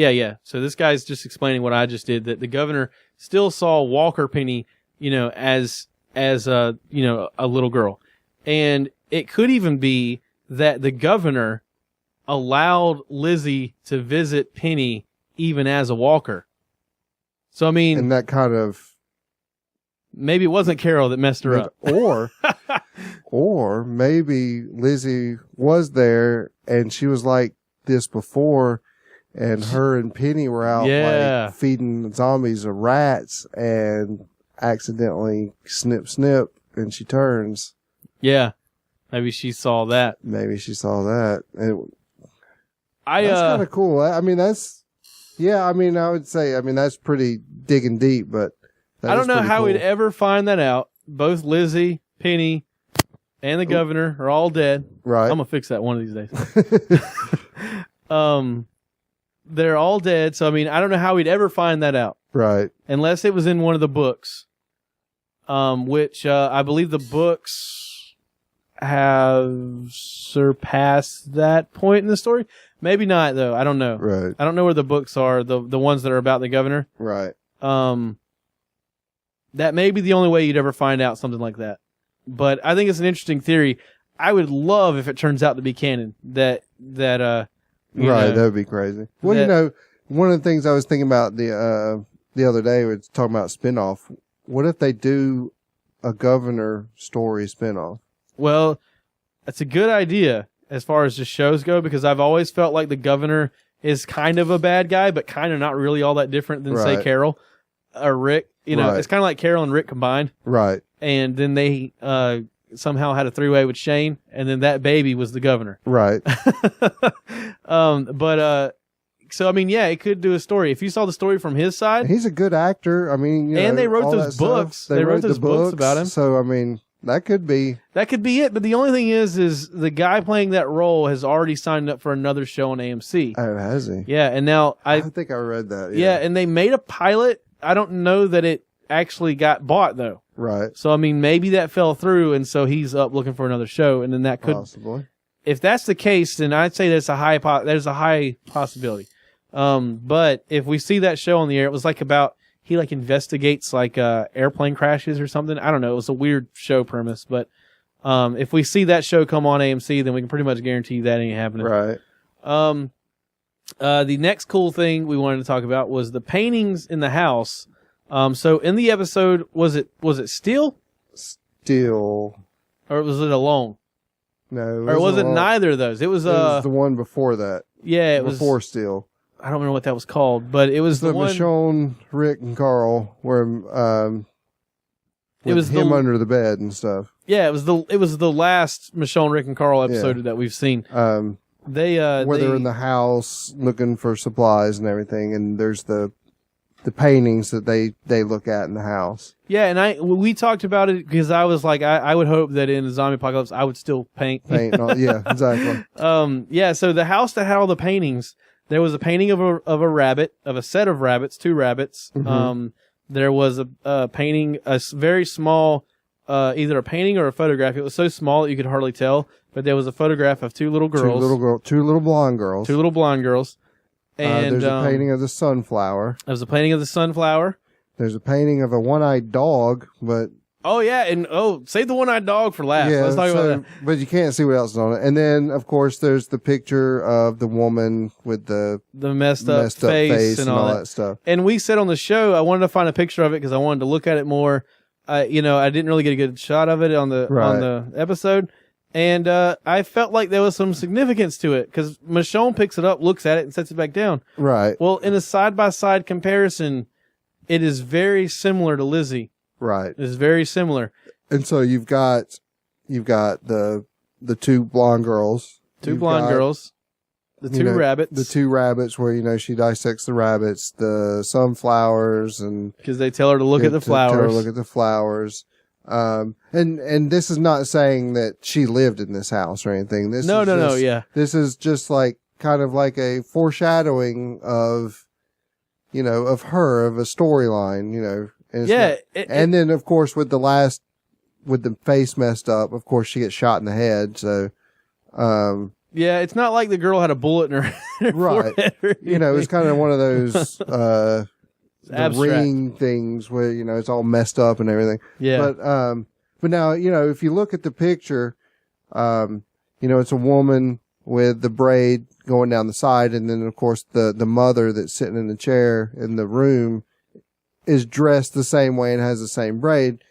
So this guy's just explaining what I just did, that the governor still saw Walker Penny, as a little girl. And it could even be that the governor allowed Lizzie to visit Penny even as a walker. So, I mean... And that kind of... Maybe it wasn't Carol that messed her up. Or maybe Lizzie was there and she was like this before, and her and Penny were out like feeding zombies of rats and accidentally snip, and she turns. Yeah. Maybe she saw that. And that's kind of cool. I mean, I would say, that's pretty digging deep, but I don't know how we'd ever find that out. Both Lizzie, Penny, and the governor are all dead. Right. I'm going to fix that one of these days. They're all dead. So, I don't know how we'd ever find that out. Right. Unless it was in one of the books, which I believe the books have surpassed that point in the story. Maybe not, though. I don't know. Right. I don't know where the books are, the ones that are about the governor. Right. That may be the only way you'd ever find out something like that. But I think it's an interesting theory. I would love if it turns out to be canon. That right, that would be crazy. Well, one of the things I was thinking about the other day was talking about spinoff. What if they do a governor story spinoff? Well, that's a good idea as far as just shows go, because I've always felt like the governor is kind of a bad guy, but kind of not really all that different than, say, Carol or Rick. It's kind of like Carol and Rick combined. Right. And then they somehow had a three-way with Shane, and then that baby was the governor. Right. So, it could do a story. If you saw the story from his side. He's a good actor. And they wrote those books. They wrote those books about him. So, that could be it. But the only thing is the guy playing that role has already signed up for another show on AMC. Oh, has he? Yeah, and now I think I read that. Yeah, and they made a pilot. I don't know that it actually got bought, though. Right. So, maybe that fell through, and so he's up looking for another show, and then that could... Possibly. If that's the case, then I'd say there's a high possibility. But if we see that show on the air, it was like about... He investigates airplane crashes or something. I don't know. It was a weird show premise, but if we see that show come on AMC, then we can pretty much guarantee that ain't happening. Right. The next cool thing we wanted to talk about was the paintings in the house. So in the episode, was it steel? Steel. Or was it alone? No. Or was it neither of those? It was the one before that. Yeah, it was before steel. I don't remember what that was called, but it was the one. Michonne, Rick, and Carl were it was him under the bed and stuff. Yeah, it was the last Michonne, Rick, and Carl episode that we've seen. Where they're in the house looking for supplies and everything, and there's the paintings that they look at in the house. Yeah, and we talked about it because I was like, I would hope that in a zombie apocalypse I would still paint. Yeah, exactly. So the house that had all the paintings. There was a painting of a rabbit, of a set of rabbits, 2 rabbits. Mm-hmm. There was a painting, a very small, either a painting or a photograph. It was so small that you could hardly tell, but there was a photograph of 2 little girls. 2 little blonde girls. 2 little blonde girls. And there's a painting of the sunflower. There was a painting of the sunflower. There's a painting of a one-eyed dog, but... Oh, yeah, and save the one-eyed dog for last. Yeah, let's talk about that. But you can't see what else is on it. And then, of course, there's the picture of the woman with the messed up face and all that stuff. And we said on the show, I wanted to find a picture of it because I wanted to look at it more. I didn't really get a good shot of it on the episode. And I felt like there was some significance to it because Michonne picks it up, looks at it, and sets it back down. Right. Well, in a side-by-side comparison, it is very similar to Lizzie. Right. It's very similar. And so you've got the 2 blonde girls. 2 blonde girls. The 2 rabbits. The 2 rabbits where, she dissects the rabbits, the sunflowers, and... Because they tell her to look at the flowers. Tell her to look at the flowers. And this is not saying that she lived in this house or anything. No, yeah. This is just kind of like a foreshadowing of, of her, of a storyline, And then, of course, with the face messed up, of course, she gets shot in the head. So, yeah, it's not like the girl had a bullet in her right. It's kind of one of those the ring things where it's all messed up and everything. Yeah. But now if you look at the picture, it's a woman with the braid going down the side, and then of course the mother that's sitting in the chair in the room is dressed the same way and has the same braid.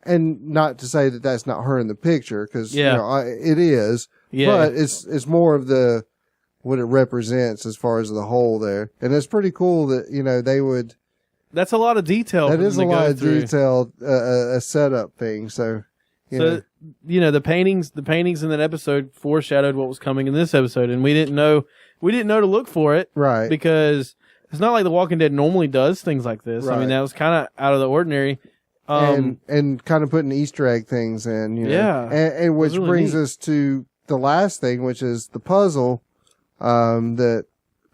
And not to say that that's not her in the picture, because it is. Yeah. But it's more of what it represents as far as the whole there, and it's pretty cool that they would. That's a lot of detail. That is a lot of detail, a setup thing. So the paintings in that episode foreshadowed what was coming in this episode, and we didn't know to look for it, right? Because it's not like The Walking Dead normally does things like this. Right. I mean, that was kind of out of the ordinary. And kind of putting Easter egg things in, and which really brings us to the last thing, which is the puzzle, that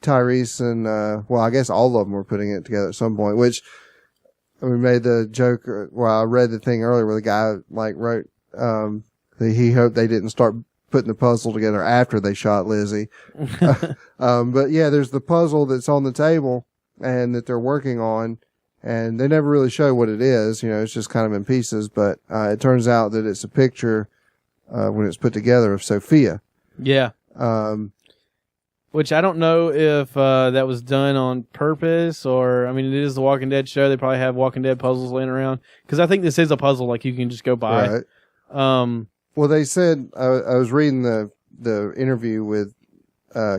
Tyrese and, I guess all of them were putting it together at some point, which we made the joke, I read the thing earlier where the guy wrote, that he hoped they didn't start putting the puzzle together after they shot Lizzie. But yeah, there's the puzzle that's on the table and that they're working on. And they never really show what it is. It's just kind of in pieces. But it turns out that it's a picture, when it's put together, of Sophia. Yeah. Which I don't know if that was done on purpose or, I mean, it is the Walking Dead show. They probably have Walking Dead puzzles laying around. Because I think this is a puzzle like you can just go buy. Right. Well, they said, I was reading the interview with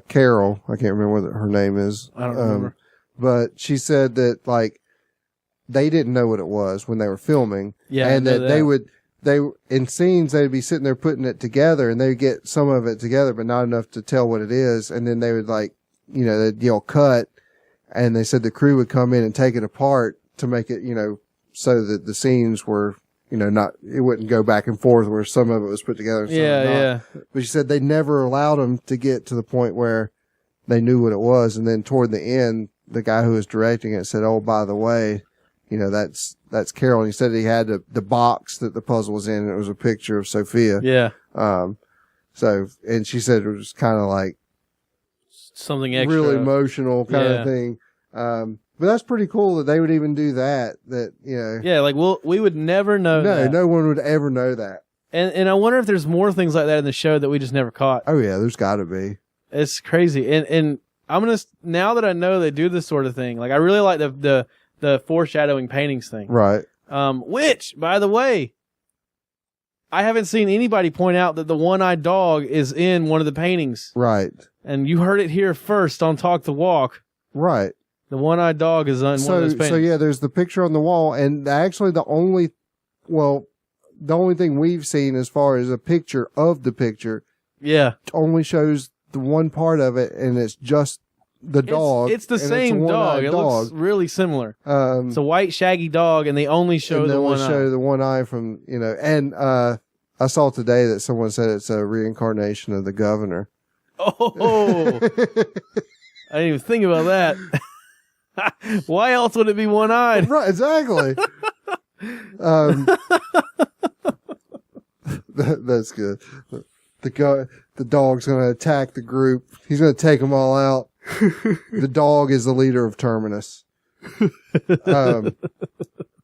Carol. I can't remember what her name is. I don't remember. But she said that, they didn't know what it was when they were filming. Yeah. And that in scenes, they'd be sitting there putting it together and they'd get some of it together, but not enough to tell what it is. And then they would they'd yell cut. And they said the crew would come in and take it apart to make it, so that the scenes were, it wouldn't go back and forth where some of it was put together. And yeah. But she said they never allowed them to get to the point where they knew what it was. And then toward the end, the guy who was directing it said, "Oh, by the way, that's Carol." And he said he had the box that the puzzle was in, and it was a picture of Sophia. Yeah. And she said it was kind of like something extra, really emotional kind of thing. But that's pretty cool that they would even do that. Yeah, we would never know. No one would ever know that. And I wonder if there's more things like that in the show that we just never caught. Oh yeah, there's got to be. It's crazy. And I'm gonna, now that I know they do this sort of thing, I really like the foreshadowing paintings thing. Right. Which, by the way, I haven't seen anybody point out that the one-eyed dog is in one of the paintings. Right. And you heard it here first on Talk the Walk. Right. The one-eyed dog is on one of those paintings. So yeah, there's the picture on the wall, and actually the only thing we've seen as far as a picture of the picture, only shows the one part of it, and it's just the dog. It's the same dog. It looks really similar. It's a white shaggy dog, and they only show the one eye. They only show the one eye from, and I saw today that someone said it's a reincarnation of the governor. Oh, I didn't even think about that. Why else would it be one-eyed? Right, exactly. That's good. The dog's going to attack the group. He's going to take them all out. The dog is the leader of Terminus.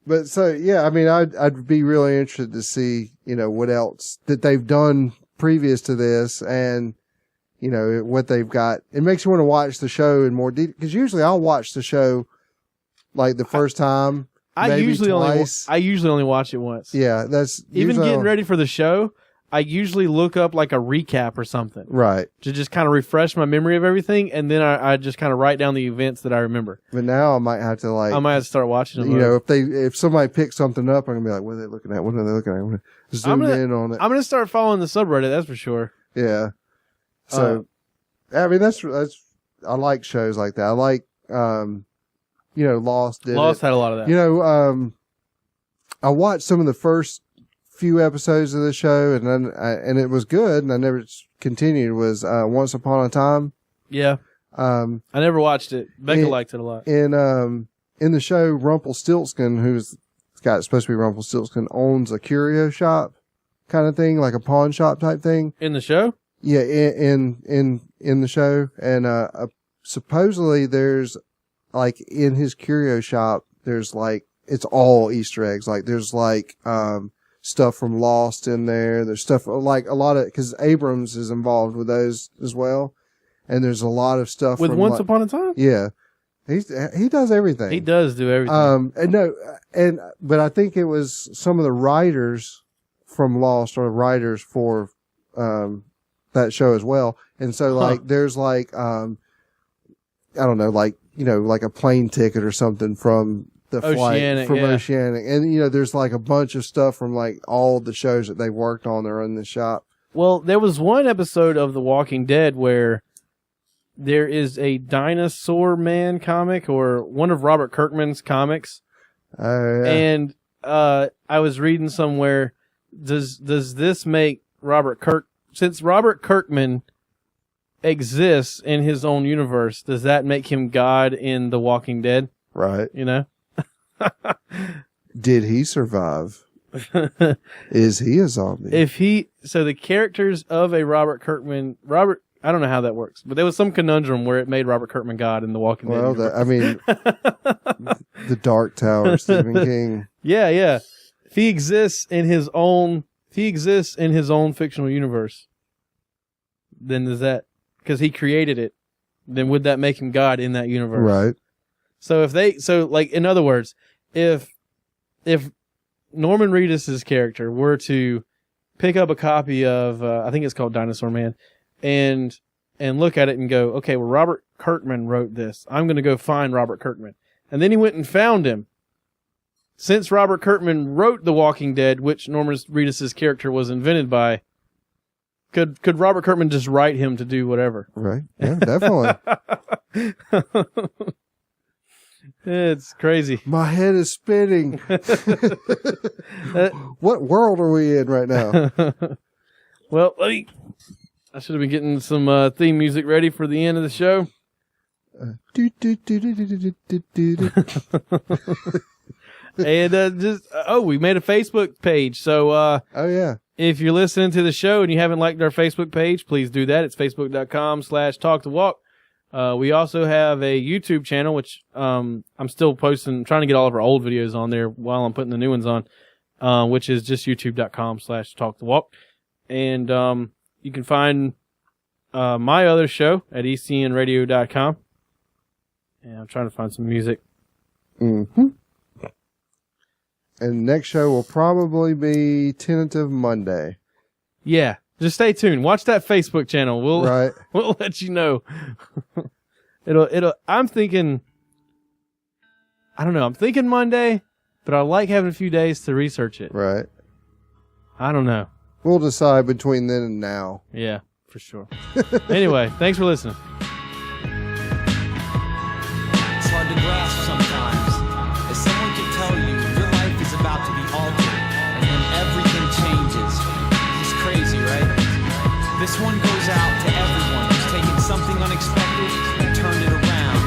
But so, yeah, I mean, I'd be really interested to see, what else that they've done previous to this and, what they've got. It makes you want to watch the show in more detail. Because usually I'll watch the show the first time. I usually only watch it once. Yeah, that's even getting ready for the show. I usually look up a recap or something. Right. To just kind of refresh my memory of everything, and then I just kind of write down the events that I remember. But now I might have to I might have to start watching them. If somebody picks something up, I'm going to be like, what are they looking at? What are they looking at? I'm going to zoom in on it. I'm going to start following the subreddit, that's for sure. Yeah. So, I mean, that's, I like shows like that. I like, Lost had a lot of that. I watched some of the first few episodes of the show, and then and it was good, and I never continued. Was Once Upon a Time. Yeah. I never watched it. Becca liked it a lot. In the show, Rumpelstiltskin, who's the guy that's supposed to be Rumpelstiltskin, owns a curio shop kind of thing, like a pawn shop type thing. In the show? Yeah, in the show, and supposedly there's in his curio shop, there's it's all Easter eggs. There's stuff from Lost in there. There's stuff a lot of, because Abrams is involved with those as well. And there's a lot of stuff with Once Upon a Time? Yeah. He does everything. He does do everything. But I think it was some of the writers from Lost or writers for that show as well. And so like there's like I don't know, like like a plane ticket or something from the Oceanic, flight from Oceanic. And there's like a bunch of stuff from like all the shows that they worked on there in the shop. Well, there was one episode of The Walking Dead where there is a Dinosaur Man comic, or one of Robert Kirkman's comics. Oh, yeah. And I was reading somewhere, does this make since Robert Kirkman exists in his own universe, does that make him God in The Walking Dead? Right. Did he survive? Is he a zombie? So the characters of a Robert Kirkman, I don't know how that works, but there was some conundrum where it made Robert Kirkman God in The Walking Dead. The Dark Tower, Stephen King. Yeah. If he exists in his own fictional universe, then does that, because he created it, then would that make him God in that universe? Right. So in other words, if Norman Reedus' character were to pick up a copy of, I think it's called Dinosaur Man, and look at it and go, okay, well, Robert Kirkman wrote this. I'm going to go find Robert Kirkman. And then he went and found him. Since Robert Kirkman wrote The Walking Dead, which Norman Reedus' character was invented by, could Robert Kirkman just write him to do whatever? Right. Yeah, definitely. It's crazy. My head is spinning. What world are we in right now? Well, I should have been getting some theme music ready for the end of the show. And we made a Facebook page. So, oh yeah. If you're listening to the show and you haven't liked our Facebook page, please do that. It's facebook.com/talkthewalk. We also have a YouTube channel, which I'm still trying to get all of our old videos on there while I'm putting the new ones on, which is just youtube.com/talkthewalk. And you can find my other show at ecnradio.com. And I'm trying to find some music. Mm-hmm. And next show will probably be tentative Monday. Yeah. Just stay tuned. Watch that Facebook channel. We'll let you know. I'm thinking Monday, but I like having a few days to research it. Right. I don't know. We'll decide between then and now. Yeah, for sure. Anyway, thanks for listening. It's hard to grasp sometimes. If someone can tell you your life is about to be altered and then everything changes. It's crazy, right? This one goes out to everyone who's taken something unexpected and turned it around.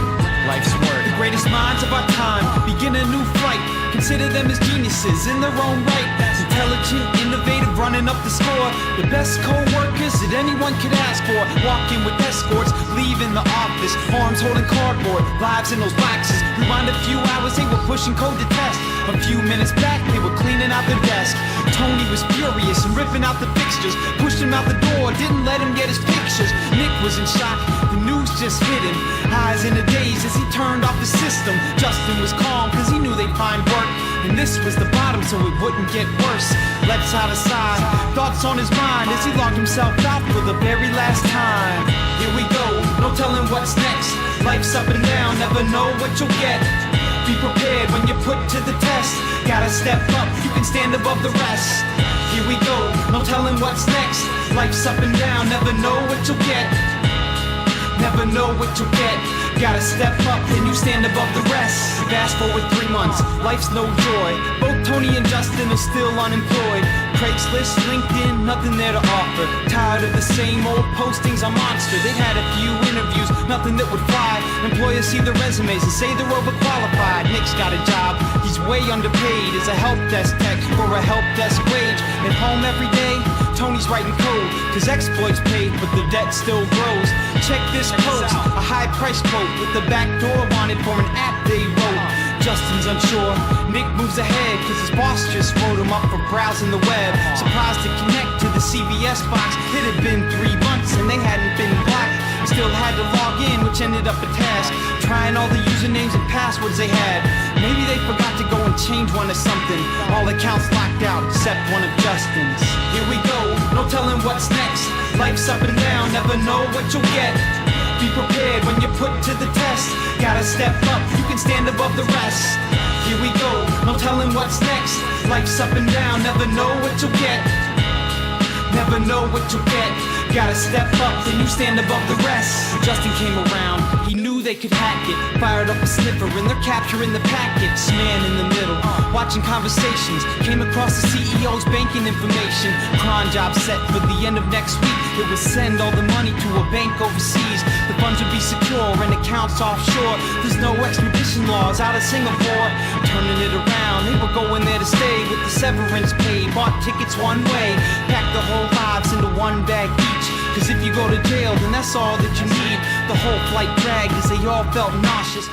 Life's work. The greatest minds of our time begin a new flight. Consider them as geniuses in their own right. Intelligent, innovative, running up the score. The best co-workers that anyone could ask for. Walking with escorts, leaving the office. Arms holding cardboard, lives in those boxes. Rewind a few hours, they were pushing code to test. A few minutes back, they were cleaning out their desk. Tony was furious and ripping out the fixtures. Pushed him out the door, didn't let him get his pictures. Nick was in shock, the news just hit him. Eyes in a daze as he turned off the system. Justin was calm, cause he knew they'd find work. And this was the bottom, so it wouldn't get worse. Left side to side, thoughts on his mind as he locked himself out for the very last time. Here we go, no telling what's next. Life's up and down, never know what you'll get. Be prepared when you're put to the test. Gotta step up, you can stand above the rest. Here we go, no telling what's next. Life's up and down, never know what you'll get. Never know what you'll get. Gotta step up and you stand above the rest. Fast forward 3 months, life's no joy. Both Tony and Justin are still unemployed. Craigslist, LinkedIn, nothing there to offer. Tired of the same old postings on Monster. They'd had a few interviews, nothing that would fly. Employers see their resumes and say they're overqualified. Nick's got a job, he's way underpaid as a help desk tech for a help desk wage. At home every day, Tony's writing code, cause exploits paid, but the debt still grows. Check this post, a high price quote with the back door wanted for an app they wrote. Justin's unsure, Nick moves ahead, cause his boss just wrote him up for browsing the web. Surprised to connect to the CVS box, it had been 3 months and they hadn't been blocked. Still had to log in, which ended up a task. Trying all the usernames and passwords they had. Maybe they forgot to go and change one or something. All accounts locked out except one of Justin's. Here we go, no telling what's next. Life's up and down, never know what you'll get. Be prepared when you're put to the test. Gotta step up, you can stand above the rest. Here we go, no telling what's next. Life's up and down, never know what you'll get. Never know what you'll get. Gotta step up, then you stand above the rest. When Justin came around, he knew they could hack it. Fired up a sniffer and they're capturing the packets. Man in the middle, watching conversations. Came across the CEO's banking information. Cron job set for the end of next week. It would send all the money to a bank overseas. The funds would be secure and accounts offshore. There's no extradition laws out of Singapore. Turning it around, they were going there to stay with the severance pay. Bought tickets one way, packed the whole lives into one bag each. Cause if you go to jail, then that's all that you need. The whole flight dragged as they all felt nauseous.